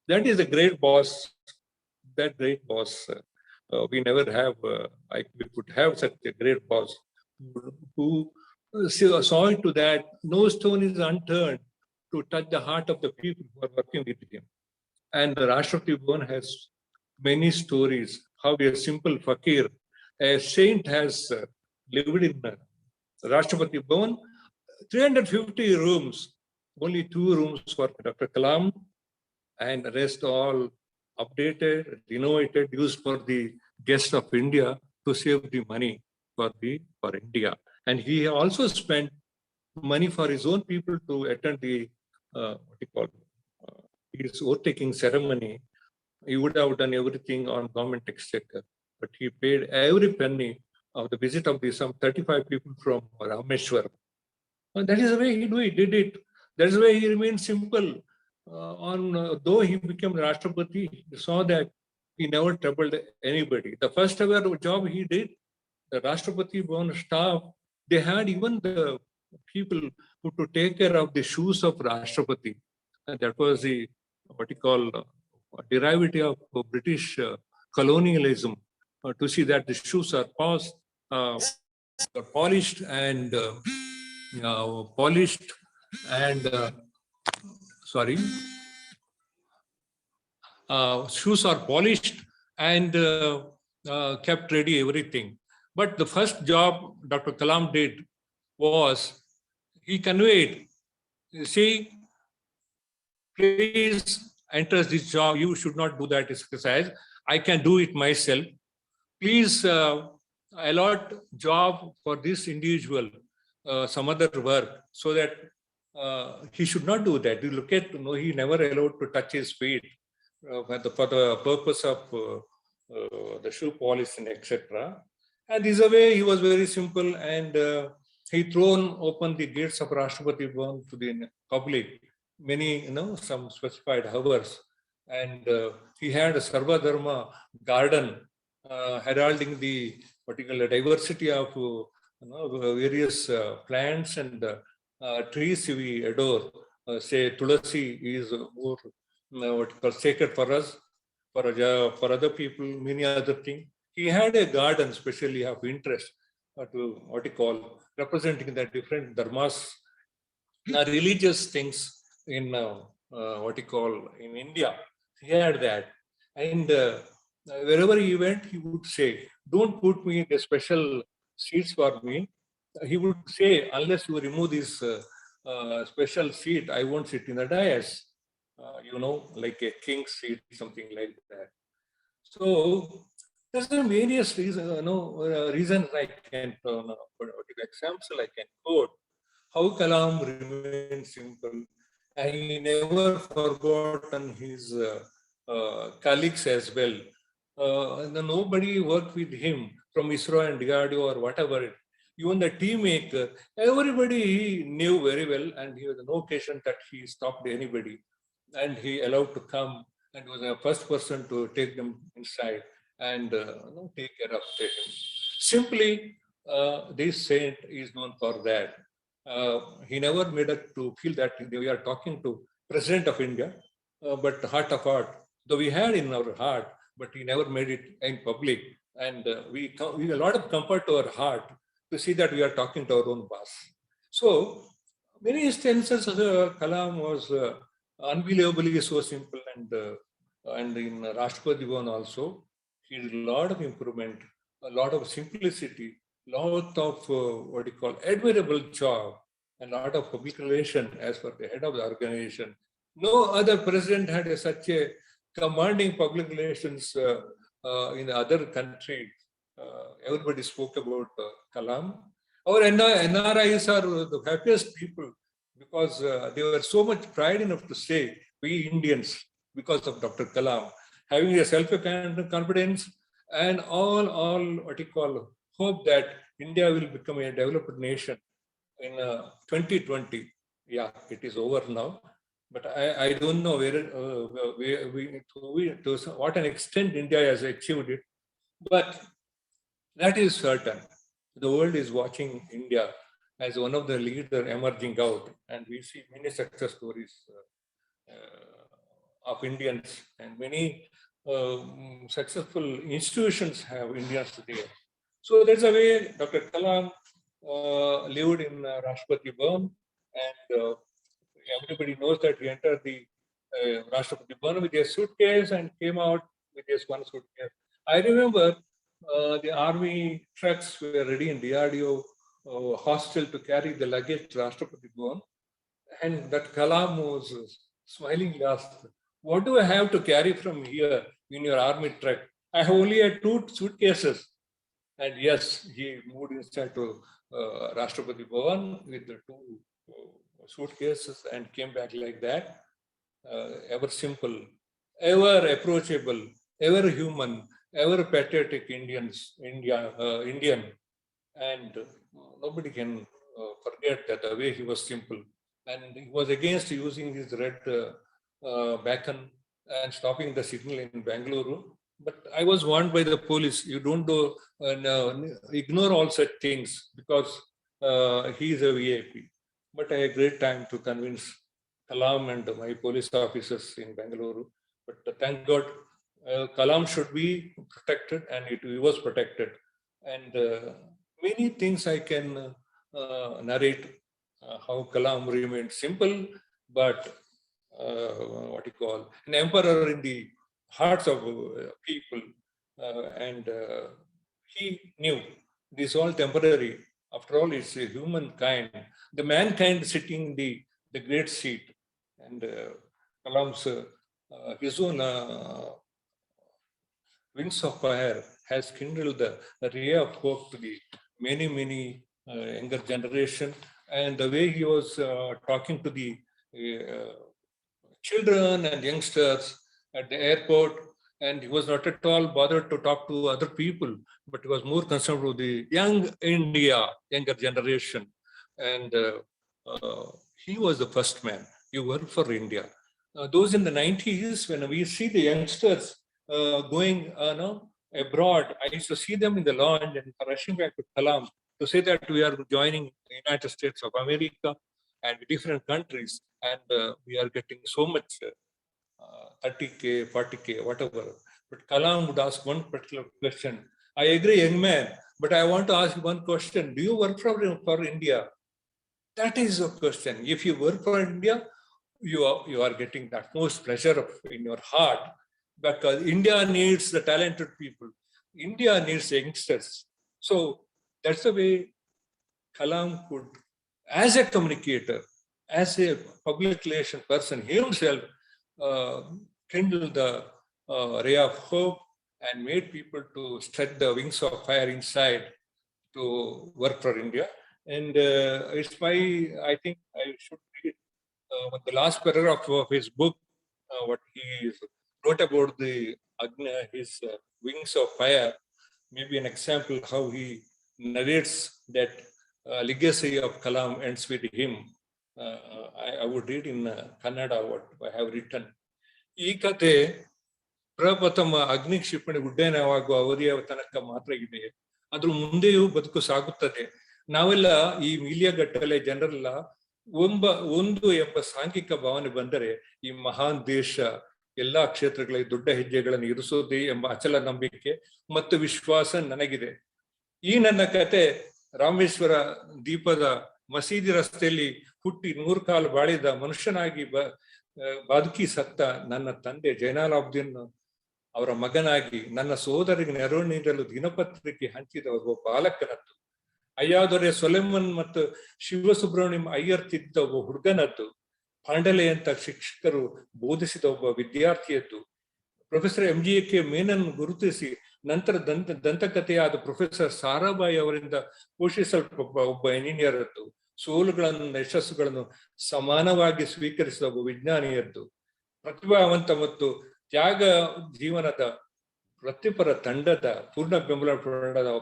That is a great boss. That great boss. We never have, we could have such a great boss who saw to that no stone is unturned to touch the heart of the people who are working with him. And the Rashtrapati Bhavan has many stories how a simple fakir, a saint, has lived in Rashtrapati Bhavan. 350 rooms, only 2 rooms for Dr. Kalam, and the rest all updated, renovated, used for the guests of India to save the money for India. And he also spent money for his own people to attend the his oath-taking ceremony. He would have done everything on government exchequer, but he paid every penny of the visit of some 35 people from Rameshwaram. And that is the way he did it. That is the way he remained simple. Though he became Rashtrapati, he saw that he never troubled anybody. The first ever job he did, the Rashtrapati Bhavan staff, they had even the people who to take care of the shoes of Rashtrapati. And that was the derivative of British colonialism, to see that the shoes are polished and shoes are polished and kept ready, everything. But the first job Dr. Kalam did was he conveyed, see, please enter this job. You should not do that exercise. I can do it myself. Please allot job for this individual, some other work, so that he should not do that. You look at, he never allowed to touch his feet for the purpose of the shoe polish and etc. And this way he was very simple, and he thrown open the gates of Rashtrapati Bhavan to the public, many, some specified hours. And he had a Sarva Dharma garden heralding the particular diversity of various plants and trees we adore. Say Tulasi is more sacred for us, for other people, many other things. He had a garden specially of interest to representing the different dharmas, religious things in in India. He had that, and wherever he went, he would say, "Don't put me in a special seats for me." He would say, "Unless you remove this special seat, I won't sit in the dais." Like a king's seat, something like that. So there's various reasons, reasons I can, examples I can quote. How Kalam remained simple, and he never forgotten his colleagues as well. Nobody worked with him from ISRO and DRDO or whatever. Even the team maker, everybody he knew very well, and he was no occasion that he stopped anybody. And he allowed to come, and was the first person to take them inside and take care of him. Simply, this saint is known for that. He never made it to feel that we are talking to President of India, but heart of heart, though we had in our heart, but he never made it in public. And we a lot of comfort to our heart to see that we are talking to our own boss. So many instances, Kalam was unbelievably so simple, and in Rashtrapati Bhavan also, he did a lot of improvement, a lot of simplicity, lot of admirable job, and a lot of public relation as for the head of the organization. No other president had such a commanding public relations in the other country. Everybody spoke about Kalam. Our NRIs are the happiest people, because they were so much pride enough to say, we Indians, because of Dr. Kalam, having a self-confidence and all hope that India will become a developed nation in 2020. Yeah, it is over now. But I don't know to what an extent India has achieved it. But that is certain. The world is watching India as one of the leaders emerging out, and we see many success stories of Indians, and many successful institutions have Indians there. So that's the way Dr. Kalam lived in Rashtrapati Bhavan, and everybody knows that he entered the Rashtrapati Bhavan with a suitcase and came out with his one suitcase. I remember the army trucks were ready in DRDO hostel to carry the luggage to Rashtrapati Bhavan, and that Kalam was smiling asked, "What do I have to carry from here in your army truck? I have only had 2 suitcases." And yes, he moved inside to Rashtrapati Bhavan with the 2 suitcases and came back like that. Ever simple, ever approachable, ever human, ever patriotic Indian, and nobody can forget that the way he was simple. And he was against using his red beacon and stopping the signal in Bangalore. But I was warned by the police, you don't do, ignore all such things because he is a VIP. But I had great time to convince Kalam and my police officers in Bangalore. But thank God, Kalam should be protected, and he was protected. And many things I can narrate how Kalam remained simple, but what you call an emperor in the hearts of people, and he knew this all temporary. After all, it's a humankind, the mankind sitting in the great seat, and Kalam's his own wings of fire has kindled the ray of hope to the many younger generation, and the way he was talking to the children and youngsters at the airport, and he was not at all bothered to talk to other people, but he was more concerned with the young India, younger generation. And he was the first man. He worked for India. Those in the 90s, when we see the youngsters going abroad, I used to see them in the lounge and rushing back to Kalam to say that we are joining the United States of America and different countries, and we are getting so much 30K, 40K, whatever. But Kalam would ask one particular question. I agree, young man, but I want to ask you one question. Do you work for India? That is a question. If you work for India, you are getting the utmost pleasure in your heart, because India needs the talented people. India needs youngsters. So that's the way Kalam could, as a communicator, as a public relation person himself, kindled the ray of hope and made people to spread the wings of fire inside to work for India. And it's I think I should read the last paragraph of his book, what he wrote about his wings of fire, maybe an example how he narrates that legacy of Kalam ends with him. I would read in Kannada what I have written. ಈ ಕಥೆ ಪ್ರಪ್ರಥಮ ಅಗ್ನಿ ಕ್ಷಿಪಣಿ ಉಡ್ಡಯನವಾಗುವ ಅವಧಿಯ ತನಕ ಮಾತ್ರ ಇದೆ. ಅದ್ರ ಮುಂದೆಯೂ ಬದುಕು ಸಾಗುತ್ತದೆ. ನಾವೆಲ್ಲ ಈ ಮಿಲಿಯಗಟ್ಟಲೆ ಜನರೆಲ್ಲ ಒಂದು ಎಂಬ ಸಾಂಘಿಕ ಭಾವನೆ ಬಂದರೆ ಈ ಮಹಾನ್ ದೇಶ ಎಲ್ಲಾ ಕ್ಷೇತ್ರಗಳಲ್ಲಿ ದೊಡ್ಡ ಹೆಜ್ಜೆಗಳನ್ನು ಇರಿಸೋದೇ ಎಂಬ ಅಚಲ ನಂಬಿಕೆ ಮತ್ತು ವಿಶ್ವಾಸ ನನಗಿದೆ. ಈ ನನ್ನ ಕತೆ ರಾಮೇಶ್ವರ ದೀಪದ ಮಸೀದಿ ರಸ್ತೆಯಲ್ಲಿ ಹುಟ್ಟಿ 100 ಕಾಲು ಬಾಳಿದ ಮನುಷ್ಯನಾಗಿ ಬದುಕಿ ಸತ್ತ ನನ್ನ ತಂದೆ ಜೈನಾಲಾಬ್ದೀನ್ ಅವರ ಮಗನಾಗಿ ನನ್ನ ಸೋದರಿಗೆ ನೆರವು ನೀಡಲು ದಿನಪತ್ರಿಕೆ ಹಂಚಿದ ಒಬ್ಬ ಬಾಲಕನದ್ದು, ಅಯ್ಯಾದೊರೆ ಸೊಲೆಮನ್ ಮತ್ತು ಶಿವಸುಬ್ರಹ್ಮಣ್ಯಂ ಅಯ್ಯರ್ ತಿದ್ದ ಒಬ್ಬ ಹುಡುಗನದ್ದು, ಪಾಂಡಲೆ ಅಂತ ಶಿಕ್ಷಕರು ಬೋಧಿಸಿದ ಒಬ್ಬ ವಿದ್ಯಾರ್ಥಿಯದ್ದು, ಪ್ರೊಫೆಸರ್ MGK ಮೇನನ್ ಗುರುತಿಸಿ ನಂತರ ದಂತಕಥೆಯಾದ ಪ್ರೊಫೆಸರ್ ಸಾರಾಬಾಯಿ ಅವರಿಂದ ಪೋಷಿಸಲ್ಪಟ್ಟ ಒಬ್ಬ ಇಂಜಿನಿಯರ್ ಅದ್ದು, ಸೋಲುಗಳನ್ನು ಯಶಸ್ಸುಗಳನ್ನು ಸಮಾನವಾಗಿ ಸ್ವೀಕರಿಸಿದ ಒಬ್ಬ ವಿಜ್ಞಾನಿಯದ್ದು, ಪ್ರತಿಭಾವಂತ ಮತ್ತು ತ್ಯಾಗ ಜೀವನದ ವೃತ್ತಿಪರ ತಂಡದ ಪೂರ್ಣ ಬೆಂಬಲ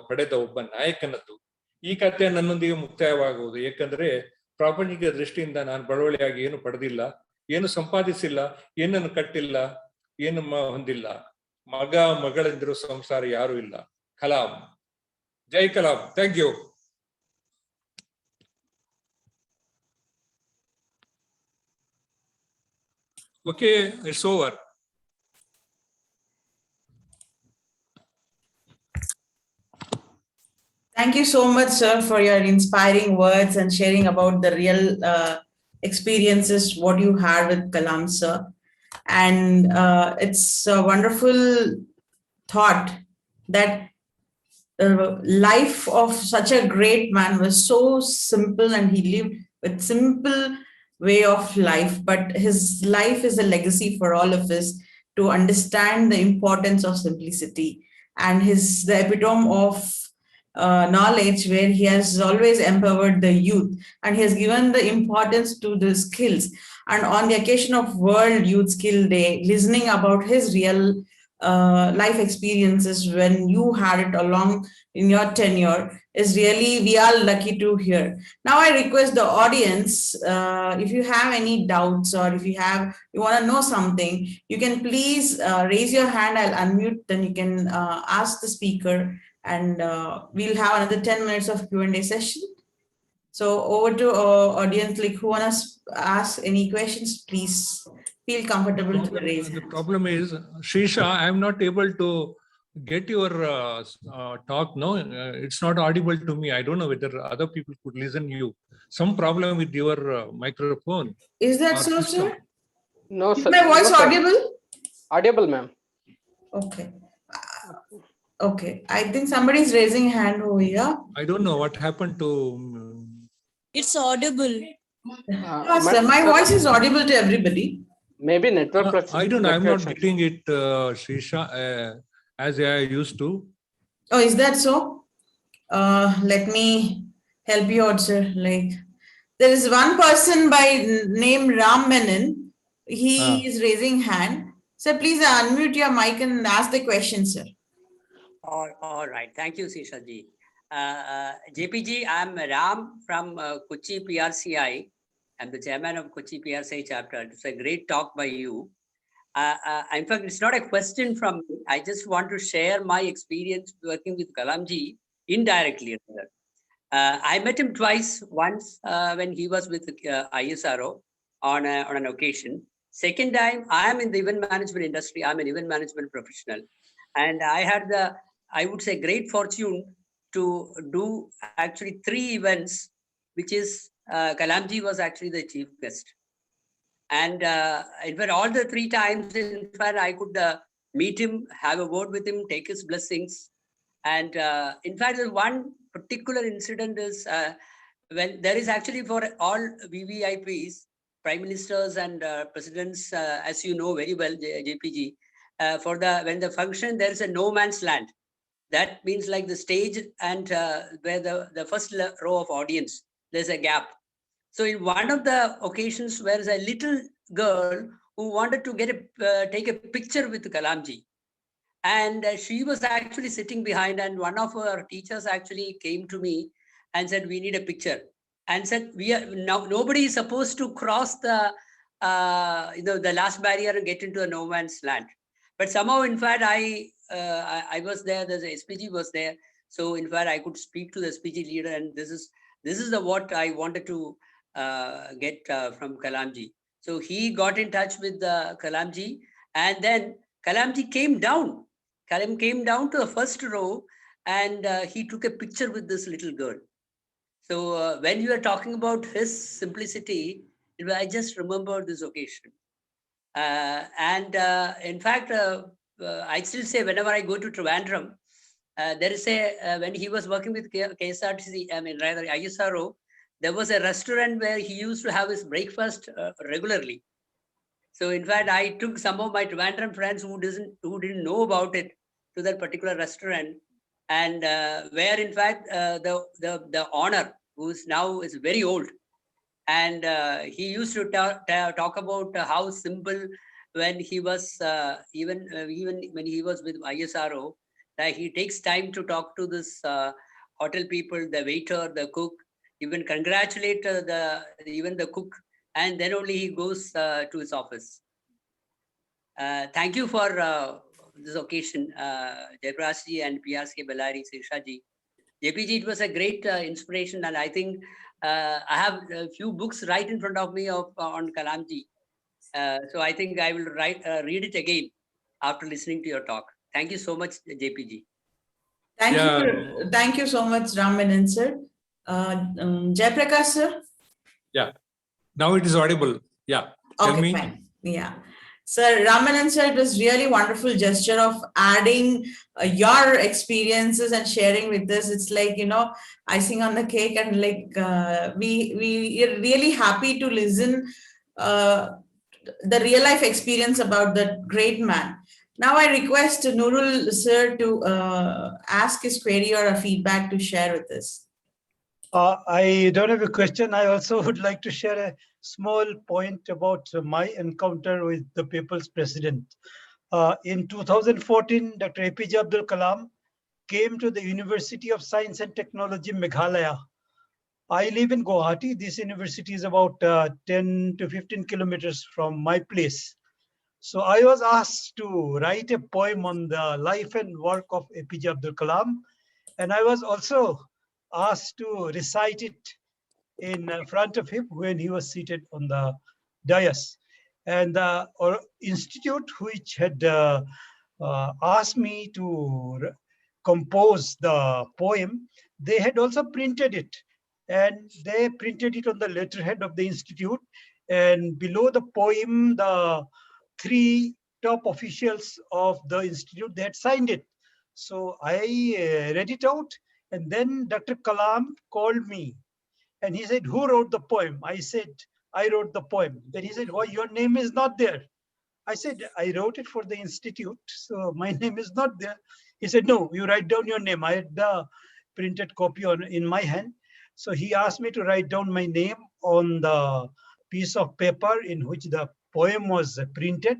ಪಡೆದ ಒಬ್ಬ ನಾಯಕನದ್ದು. ಈ ಕಥೆ ನನ್ನೊಂದಿಗೆ ಮುಕ್ತಾಯವಾಗುವುದು, ಏಕೆಂದರೆ ಪ್ರಾಪಂಚಿಕ ದೃಷ್ಟಿಯಿಂದ ನಾನು ಬಡವಳಿಯಾಗಿ ಏನು ಪಡೆದಿಲ್ಲ. ಏನು ಸಂಪಾದಿಸಿಲ್ಲ, ಏನನ್ನು ಕಟ್ಟಿಲ್ಲ, ಏನು ಹೊಂದಿಲ್ಲ. ಮಗ ಮಗಳಂದಿರೋ ಸಂಸಾರ ಯಾರು ಇಲ್ಲ. ಕಲಾಂ. ಜೈ Kalam. Thank you. Okay, it's over. Thank you so much, sir, for your inspiring words and sharing about the real experiences, what you had with Kalam, sir. And it's a wonderful thought that the life of such a great man was so simple, and he lived with simple way of life, but his life is a legacy for all of us to understand the importance of simplicity, and the epitome of knowledge, where he has always empowered the youth, and he has given the importance to the skills. And on the occasion of World Youth Skill Day, listening about his real life experiences when you had it along in your tenure is really, we are lucky to hear. Now I request the audience, if you have any doubts, or if you want to know something, you can please raise your hand. I'll unmute, then you can ask the speaker, and we'll have another 10 minutes of Q&A session. So over to audience, like who want to ask any questions, please feel comfortable to raise hands. The problem is, Sirisha, I'm not able to get your talk. No, it's not audible to me. I don't know whether other people could listen you. Some problem with your microphone. Is that so, sir? No, Is sir. my voice No, sir. audible? Audible, ma'am. Okay. Okay. I think somebody's raising hand over here. I don't know what happened to. It's audible. Yes, sir. My voice is audible to everybody. Maybe network. I don't know. I'm not getting it, Sirisha, as I used to. Oh, is that so? Let me help you out, sir. Like, there is one person by name Ram Menon. He is raising hand. Sir, please unmute your mic and ask the question, sir. All right. Thank you, Sirisha ji. JPG, I'm Ram from Kochi PRCI. I'm the chairman of Kochi PRCI chapter. It's a great talk by you. In fact, it's not a question from me. I just want to share my experience working with Kalamji indirectly. I met him twice. Once when he was with ISRO on an occasion. Second time, I am in the event management industry. I'm an event management professional. And I had the, I would say, great fortune to do actually 3 events, which is Kalamji was actually the chief guest. And in fact, all the 3 times, in fact, I could meet him, have a word with him, take his blessings. And in fact, one particular incident is when there is actually for all VVIPs, prime ministers and presidents, as you know very well, JPG, when the function, there is a no man's land. That means like the stage and where the first row of audience, there's a gap. So in one of the occasions, there is a little girl who wanted to take a picture with Kalamji. And she was actually sitting behind, and one of her teachers actually came to me and said, we need a picture. And said, nobody is supposed to cross the last barrier and get into a no man's land. But somehow, in fact, I was there. The SPG was there, so in fact, I could speak to the SPG leader, and this is what I wanted to get from Kalamji. So he got in touch with Kalamji, and then Kalamji came down. Kalam came down to the first row, and he took a picture with this little girl. So when you are talking about his simplicity, I just remembered this occasion. In fact, I still say whenever I go to Trivandrum, there is when he was working with KSRTC, rather ISRO, there was a restaurant where he used to have his breakfast regularly. So in fact, I took some of my Trivandrum friends who didn't know about it to that particular restaurant, and where in fact the owner, who is now is very old, and he used to talk about how simple when he was even when he was with ISRO, that he takes time to talk to this hotel people, the waiter, the cook, even congratulate even the cook, and then only he goes to his office. Thank you for this occasion, Jay Prakash ji and PRCI Ballari, Sirisha ji. JPG, it was a great inspiration, and I think I have a few books right in front of me on Kalam ji. So I think I will read it again after listening to your talk. Thank you so much, JPG. Thank you so much, Ramanan sir. Jay Prakash sir? Yeah, now it is audible. Yeah, tell okay, me. Fine. Yeah. Sir, Ramanan sir, it was really wonderful gesture of adding your experiences and sharing with us. It's like, you know, icing on the cake, and like we are really happy to listen the real life experience about that great man. Now I request Nurul sir to ask his query or a feedback to share with us. I don't have a question. I also would like to share a small point about my encounter with the People's President. In 2014, Dr. APJ Abdul Kalam came to the University of Science and Technology, Meghalaya. I live in Guwahati. This university is about 10 to 15 kilometers from my place. So I was asked to write a poem on the life and work of APJ Abdul Kalam. And I was also asked to recite it in front of him when he was seated on the dais. And the institute which had asked me to compose the poem, they had also printed it. And they printed it on the letterhead of the institute. And below the poem, the 3 top officials of the institute, they had signed it. So I read it out. And then Dr. Kalam called me and he said, who wrote the poem? I said, I wrote the poem. Then he said, why, your name is not there? I said, I wrote it for the institute, so my name is not there. He said, no, you write down your name. I had the printed copy in my hand. So he asked me to write down my name on the piece of paper in which the poem was printed.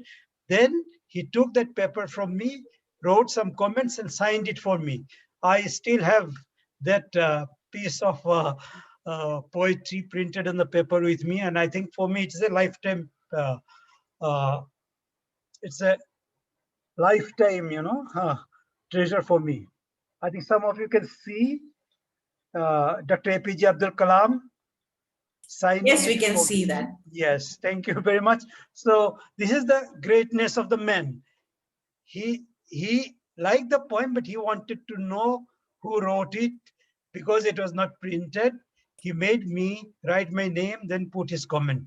Then he took that paper from me, wrote some comments and signed it for me. I still have that piece of poetry printed on the paper with me, and I think for me it's a lifetime. It's a lifetime, treasure for me. I think some of you can see Dr. APJ Abdul Kalam signing. Yes, we can see that. Yes, thank you very much. So this is the greatness of the man. He liked the poem, but he wanted to know who wrote it because it was not printed. He made me write my name, then put his comment.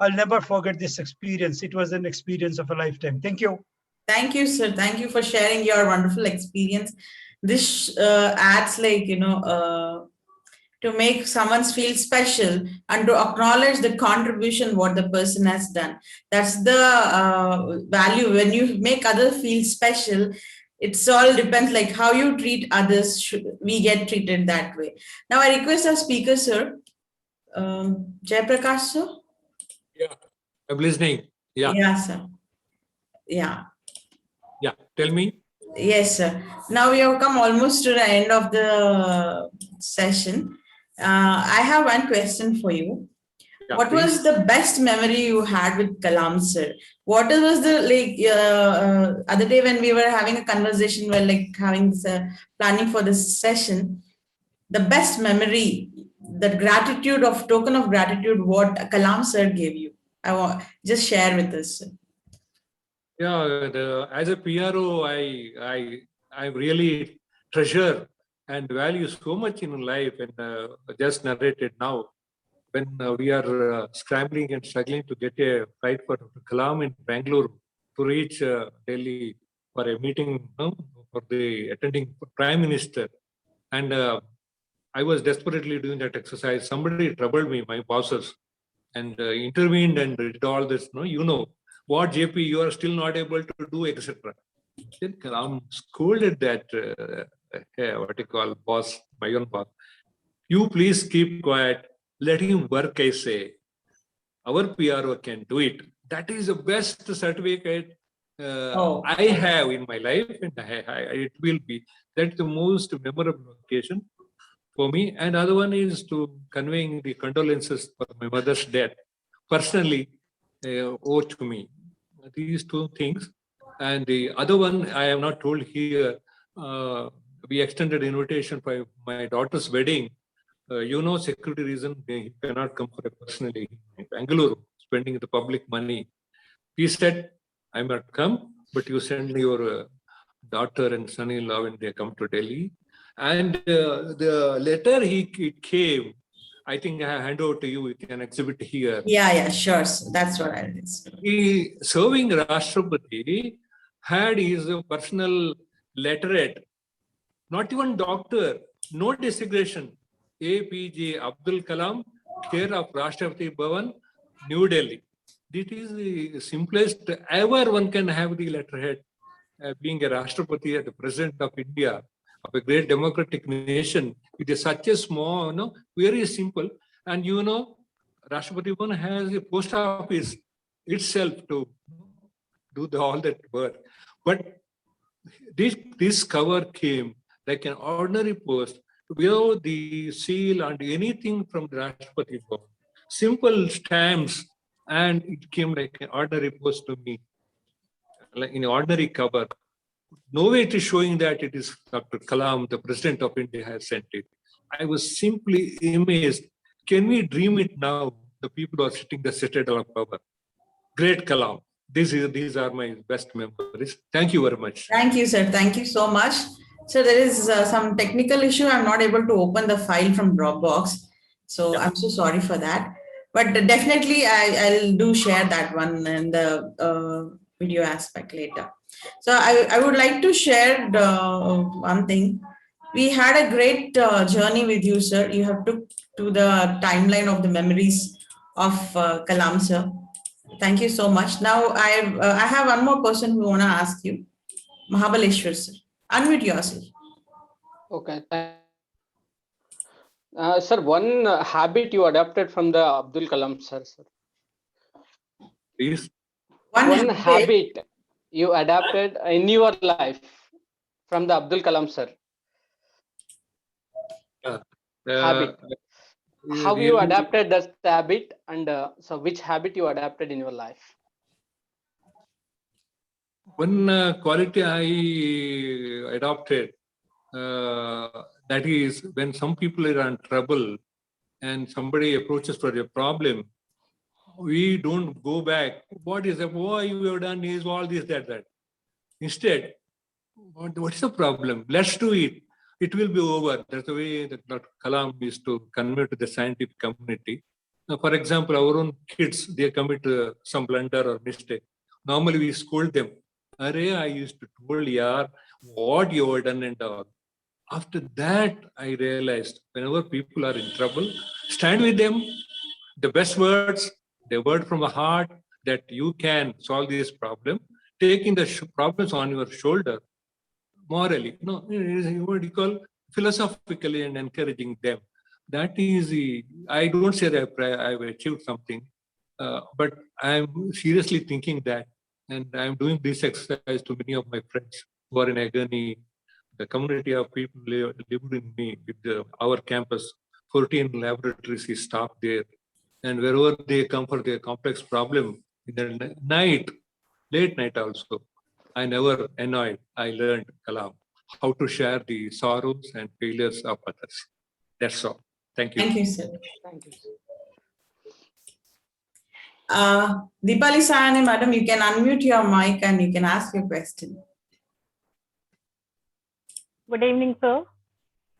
I'll never forget this experience. It was an experience of a lifetime. Thank you. Thank you, sir. Thank you for sharing your wonderful experience. This adds like, to make someone feel special and to acknowledge the contribution what the person has done. That's the value. When you make others feel special, it's all depends like how you treat others, we get treated that way. Now I request our speaker, sir, Jay Prakash, sir. Yeah, I'm listening. Yeah. Yeah, sir. Yeah. Yeah, tell me. Yes, sir. Now we have come almost to the end of the session. I have one question for you. Yeah, what was the best memory you had with Kalam, sir? What was the other day when we were having a conversation, while having this, planning for this session, the best memory, the gratitude of token of gratitude, what Kalam sir gave you? I want just share with us, sir. Yeah, as a PRO, I really treasure and value so much in life, and just narrated now when we are scrambling and struggling to get a flight for Dr. Kalam in Bangalore to reach Delhi for a meeting for the attending Prime Minister, and I was desperately doing that exercise. Somebody troubled me, my bosses, and intervened and did all this. What, JP, you are still not able to do, etc. Then Kalam scolded that, what you call, boss, my own boss. You please keep quiet, let him work, I say. Our PRO can do it. That is the best certificate I have in my life, and it will be. That's the most memorable occasion for me. And other one is to conveying the condolences for my mother's death. personally owe to me. These two things. And the other one I have not told here, we extended invitation for my daughter's wedding. Security reason, he cannot come for a personally in Bangalore, spending the public money. He said, I might come, but you send your daughter and son-in-law when they come to Delhi. And the letter he came, I think I hand over to you, you can exhibit here. Yeah, sure. So that's what I did. He, serving Rashtrapati, had his personal letterhead, not even doctor, no designation, APJ Abdul Kalam, care of Rashtrapati Bhavan, New Delhi. This is the simplest ever one can have the letterhead, being a Rashtrapati at the President of India, of a great democratic nation. It is such a small, very simple. And Rashtrapati Bhavan has a post office itself to do all that work. But this cover came like an ordinary post without the seal and anything from the Rashtrapati Bhavan. Simple stamps, and it came like an ordinary post to me, like in an ordinary cover. No way it is showing that it is Dr. Kalam, the President of India, has sent it. I was simply amazed. Can we dream it now? The people who are sitting the citadel of power. Great Kalam. These are my best memories. Thank you very much. Thank you, sir. Thank you so much. So there is some technical issue. I'm not able to open the file from Dropbox. So I'm so sorry for that. But definitely I'll do share that one in the video aspect later. So I would like to share one thing. We had a great journey with you, sir. You have took to the timeline of the memories of Kalam, sir. Thank you so much. Now I have one more person who want to ask you. Mahabaleshwar, sir. Unmute yourself. Okay. Sir, one habit you adopted from the Abdul Kalam, sir. Please. One habit you adapted in your life from the Abdul Kalam, sir. Habit. How you adapted that habit, and so which habit you adapted in your life? One quality I adopted, that is when some people are in trouble and somebody approaches for a problem, we don't go back. What is that? Why you have done is all this, that. Instead, what is the problem? Let's do it. It will be over. That's the way that Dr. Kalam is to convey to the scientific community. Now, for example, our own kids, they commit some blunder or mistake. Normally, we scold them. Arey, I used to tell yaar, what you have done and all. After that, I realized whenever people are in trouble, stand with them. The best words, the word from the heart that you can solve this problem, taking the problems on your shoulder, morally, what you call philosophically, and encouraging them. That is I don't say that I've achieved something, but I'm seriously thinking that, and I'm doing this exercise to many of my friends who are in agony. The community of people lived in me with our campus, 14 laboratories is staffed there. And wherever they come for their complex problem, in the night, late night also, I never annoyed. I learned Kalam, how to share the sorrows and failures of others. That's all. Thank you. Thank you, sir. Thank you, sir. Deepali Sayani, madam, you can unmute your mic and you can ask your question. Good evening, sir.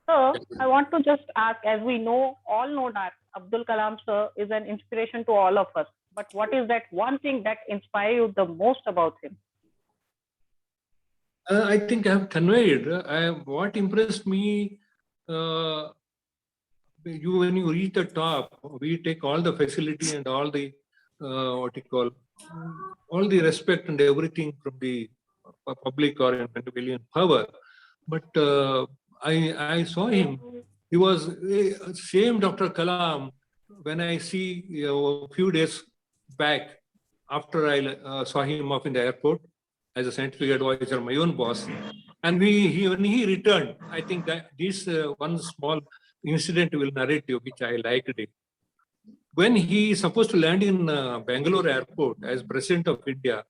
Sir, I want to just ask, as we all know that Abdul Kalam, sir, is an inspiration to all of us. But what is that one thing that inspired you the most about him? I think I have conveyed. What impressed me, when you reach the top, we take all the facility and all the, all the respect and everything from the public or in power. But I saw him. He was same Dr. Kalam when I see a few days back after I saw him off in the airport as a scientific advisor, my own boss. And when he returned, I think that this one small incident will narrate you, which I liked it. when he is supposed to land in Bangalore airport as President of India,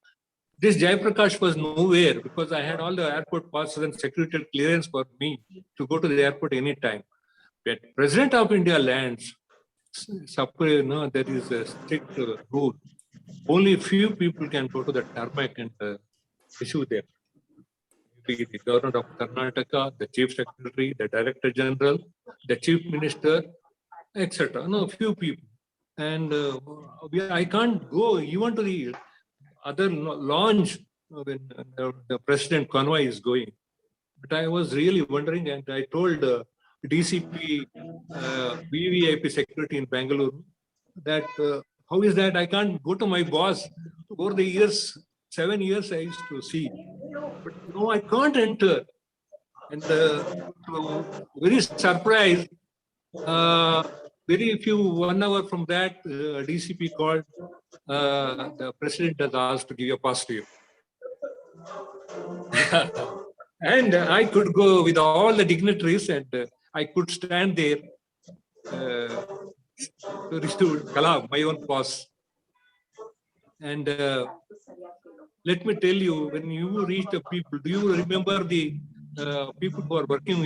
this Jay Prakash was nowhere because I had all the airport passes and security clearance for me to go to the airport anytime. When President of India lands, there is a strict rule. Only few people can go to the tarmac and issue there. The governor of Karnataka, the chief secretary, the director general, the chief minister, etc. No, few people. And I can't go even to the other launch when the president convoy is going. But I was really wondering, and I told DCP VVIP security in Bangalore that how is that I can't go to my boss. Over the years, 7 years I used to see, but no, I can't enter. And very surprised. Very few 1 hour from that, DCP called. The president has asked to give a pass to you. And I could go with all the dignitaries, and I could stand there to receive Kalam, my own pass. And let me tell you, when you reach the people, do you remember the people who are working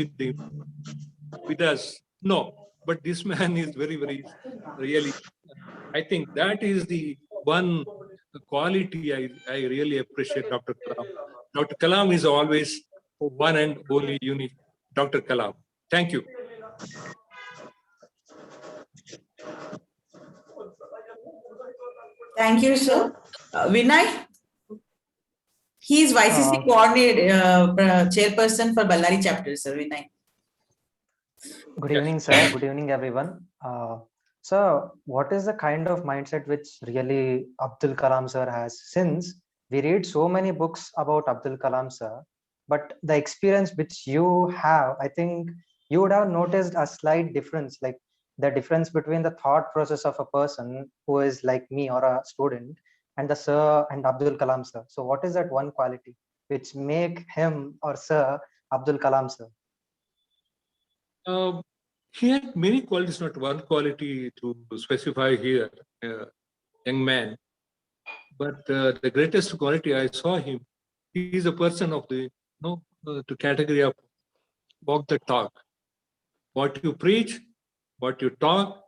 with us? No, but this man is very, very really. I think that is the one quality I really appreciate Dr. Kalam. Dr. Kalam is always one and only unique. Dr. Kalam. Thank you. Thank you, sir. Vinay? He is YCC coordinator, chairperson for Ballari chapter, sir. Vinay. Good evening, sir. Good evening, everyone. So, what is the kind of mindset which really Abdul Kalam sir has? Since we read so many books about Abdul Kalam sir, but the experience which you have, I think you would have noticed a slight difference, like the difference between the thought process of a person who is like me or a student and the sir and Abdul Kalam sir. So what is that one quality which make him or sir Abdul Kalam sir? He had many qualities, not one quality to specify here, young man. But the greatest quality I saw him, he is a person of the the category of walk the talk. What you preach, what you talk,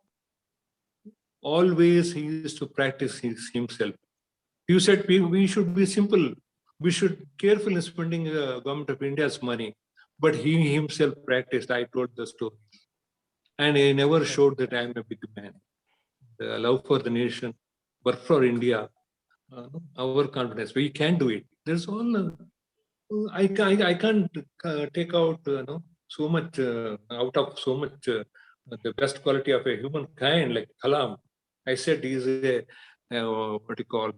always he used to practice himself. You said we should be simple. We should careful in spending government of India's money. But he himself practiced. I told the story. And he never showed that I am a big man. The love for the nation, work for India, our confidence. We can do it. There's all. I can't take out so much out of so much the best quality of a humankind like Kalam. I said he is a what you call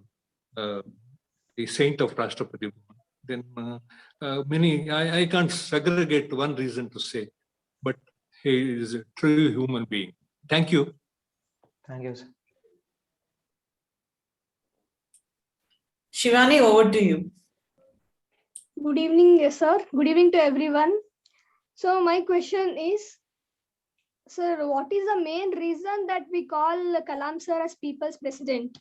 a saint of Rashtrapati. Then many I can't segregate one reason to say, but he is a true human being. Thank you. Thank you, sir. Shivani, over to you. Good evening, yes, sir. Good evening to everyone. So my question is, sir, what is the main reason that we call Kalam sir as people's president?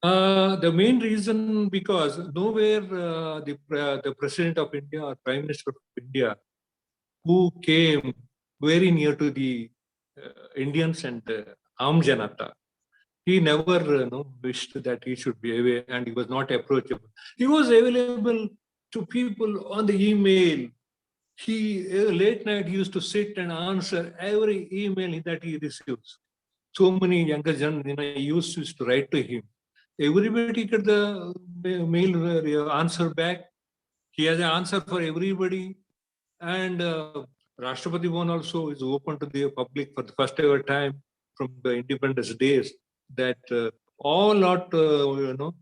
The main reason because nowhere the president of India or prime minister of India who came very near to the Indians and Aam Janata, he never wished that he should be away, and he was not approachable. He was available to people on the email. He late night he used to sit and answer every email that he receives. So many younger generation used to write to him. Everybody get the mail answer back. He has an answer for everybody. And Rashtrapati Bhavan also is open to the public for the first ever time from the independence days. That all lot, what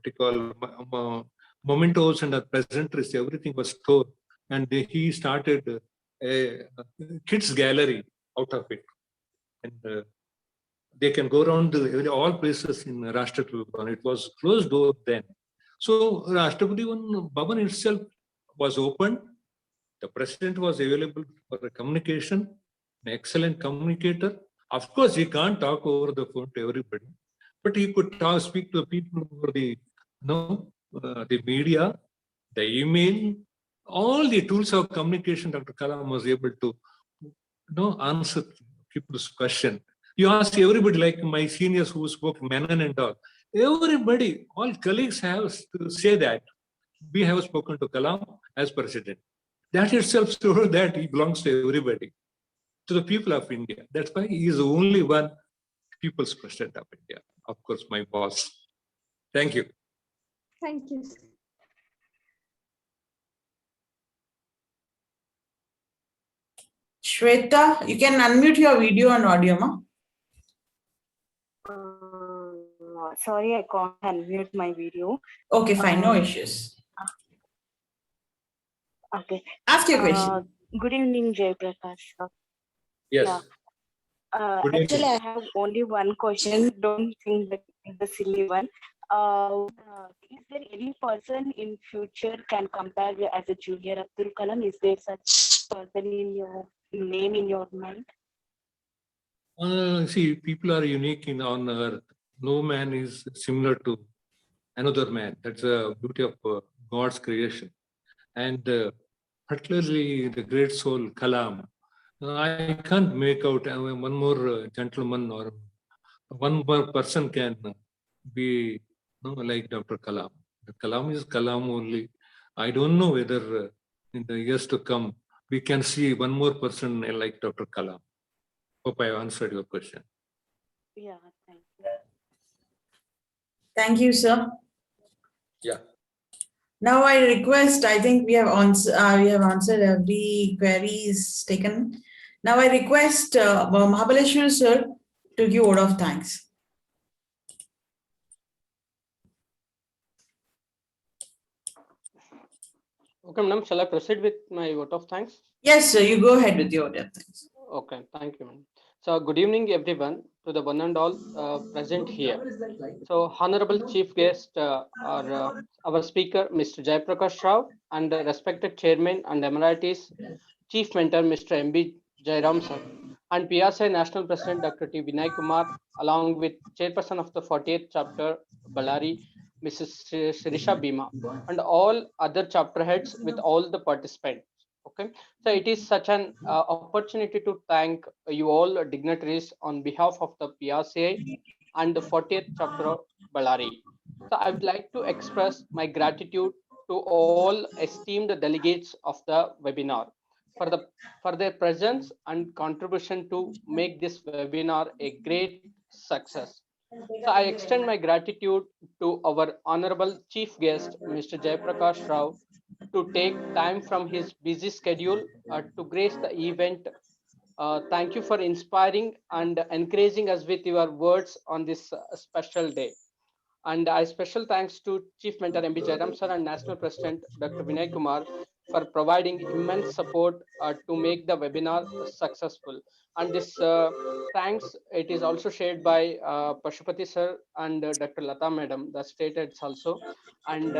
you call, mementos and presentaries, everything was stored. And he started a kids gallery out of it. And they can go around all places in Rashtrapati Bhavan. It was closed door then. So Rashtrapati Bhavan itself was open. The president was available for the communication, an excellent communicator. Of course, he can't talk over the phone to everybody, but he could speak to people over the, the media, the email, all the tools of communication. Dr. Kalam was able to, answer people's question. You ask everybody, like my seniors who spoke Menon and all. Everybody, all colleagues have to say that we have spoken to Kalam as president. That itself shows that he belongs to everybody, to the people of India. That's why he is the only one people's president of India. Of course, my boss. Thank you. Thank you. Shweta, you can unmute your video and audio, ma. Sorry, I can't unmute my video. Okay, fine, no issues. Okay. Ask your question. Good evening, Jay Prakash. Yes. Yeah. Good evening. Actually, I have only one question. Don't think that it's a silly one. Is there any person in future can compare as a junior Abdul Kalam? Is there such person in your name in your mind? See, people are unique on earth. No man is similar to another man. That's the beauty of God's creation. And particularly the great soul Kalam. I can't make out one more gentleman or one more person can be like Dr. Kalam. The Kalam is Kalam only. I don't know whether in the years to come we can see one more person like Dr. Kalam. Hope I answered your question. Yeah, thank you. Thank you, sir. Yeah. Now I request, I think we have answered every queries taken. Now I request Mahabaleshwar sir to give word of thanks. Okay, madam, shall I proceed with my vote of thanks? Yes, sir, you go ahead with your word of thanks. Okay, thank you, madam. So good evening, everyone, to the one and all present here. So honorable chief guest our speaker, Mr. Jaya Prakash Rao, and respected chairman and emeritus chief mentor, Mr. M.B. Jairam sir, and PRCI National President, Dr. T. Vinay Kumar, along with Chairperson of the 40th Chapter, Ballari, Mrs.Sirisha Bheema, and all other chapter heads with all the participants. Okay, so it is such an opportunity to thank you all dignitaries on behalf of the PRCI and the 40th Chapter of Ballari. So I would like to express my gratitude to all esteemed delegates of the webinar for their presence and contribution to make this webinar a great success. So I extend my gratitude to our honorable chief guest, Mr. Jay Prakash Rao, to take time from his busy schedule to grace the event. Thank you for inspiring and encouraging us with your words on this special day. And I special thanks to Chief Mentor M.B. Jairam sir and National President Dr. Vinay Kumar for providing immense support to make the webinar successful. And this thanks, it is also shared by Pashupati sir and Dr. Lata madam, the state heads also. And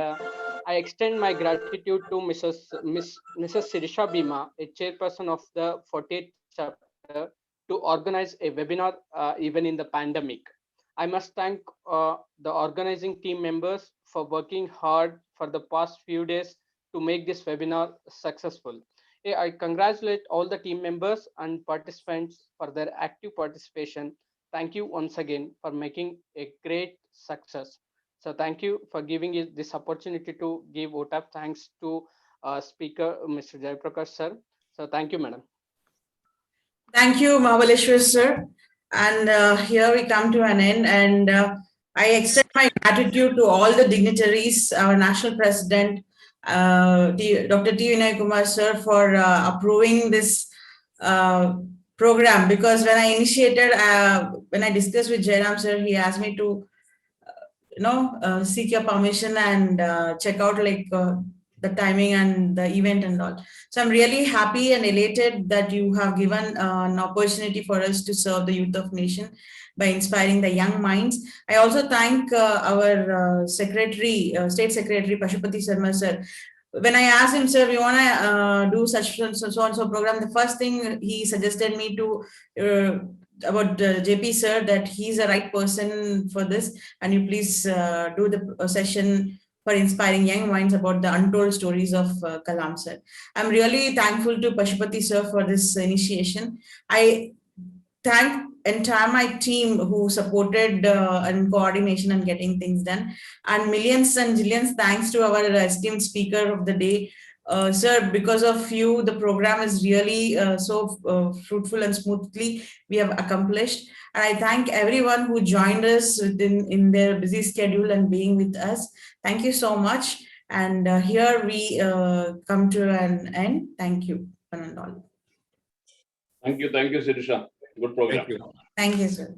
I extend my gratitude to Mrs.Sirisha Bheema, a chairperson of the 40th chapter, to organize a webinar even in the pandemic. I must thank the organizing team members for working hard for the past few days to make this webinar successful. I congratulate all the team members and participants for their active participation. Thank you once again for making a great success. So thank you for giving us this opportunity to give vote of thanks to speaker, Mr. Jay Prakash sir. So thank you, madam. Thank you, Mahabaleshwar sir. And here we come to an end, and I extend my gratitude to all the dignitaries, our national president, Dr. T. Vinay Kumar sir, for approving this program, because when I initiated, when I discussed with Jairam sir, he asked me to seek your permission and check out the timing and the event and all. So I'm really happy and elated that you have given an opportunity for us to serve the youth of nation by inspiring the young minds. I also thank our secretary, state secretary Pashupati Sharma sir. When I asked him, sir, we want to do such so and so program, the first thing he suggested me to about JP sir that he's the right person for this, and you please do the session for inspiring young minds about the untold stories of Kalam sir. I'm really thankful to Pashupati sir for this initiation. I thank entire my team who supported and coordination and getting things done, and millions and zillions thanks to our esteemed speaker of the day. Sir, because of you, the program is really so fruitful and smoothly we have accomplished. And I thank everyone who joined us in their busy schedule and being with us. Thank you so much. And here we come to an end. Thank you, one and all. Thank you, Sirisha. Good program. Thank you. Thank you, sir.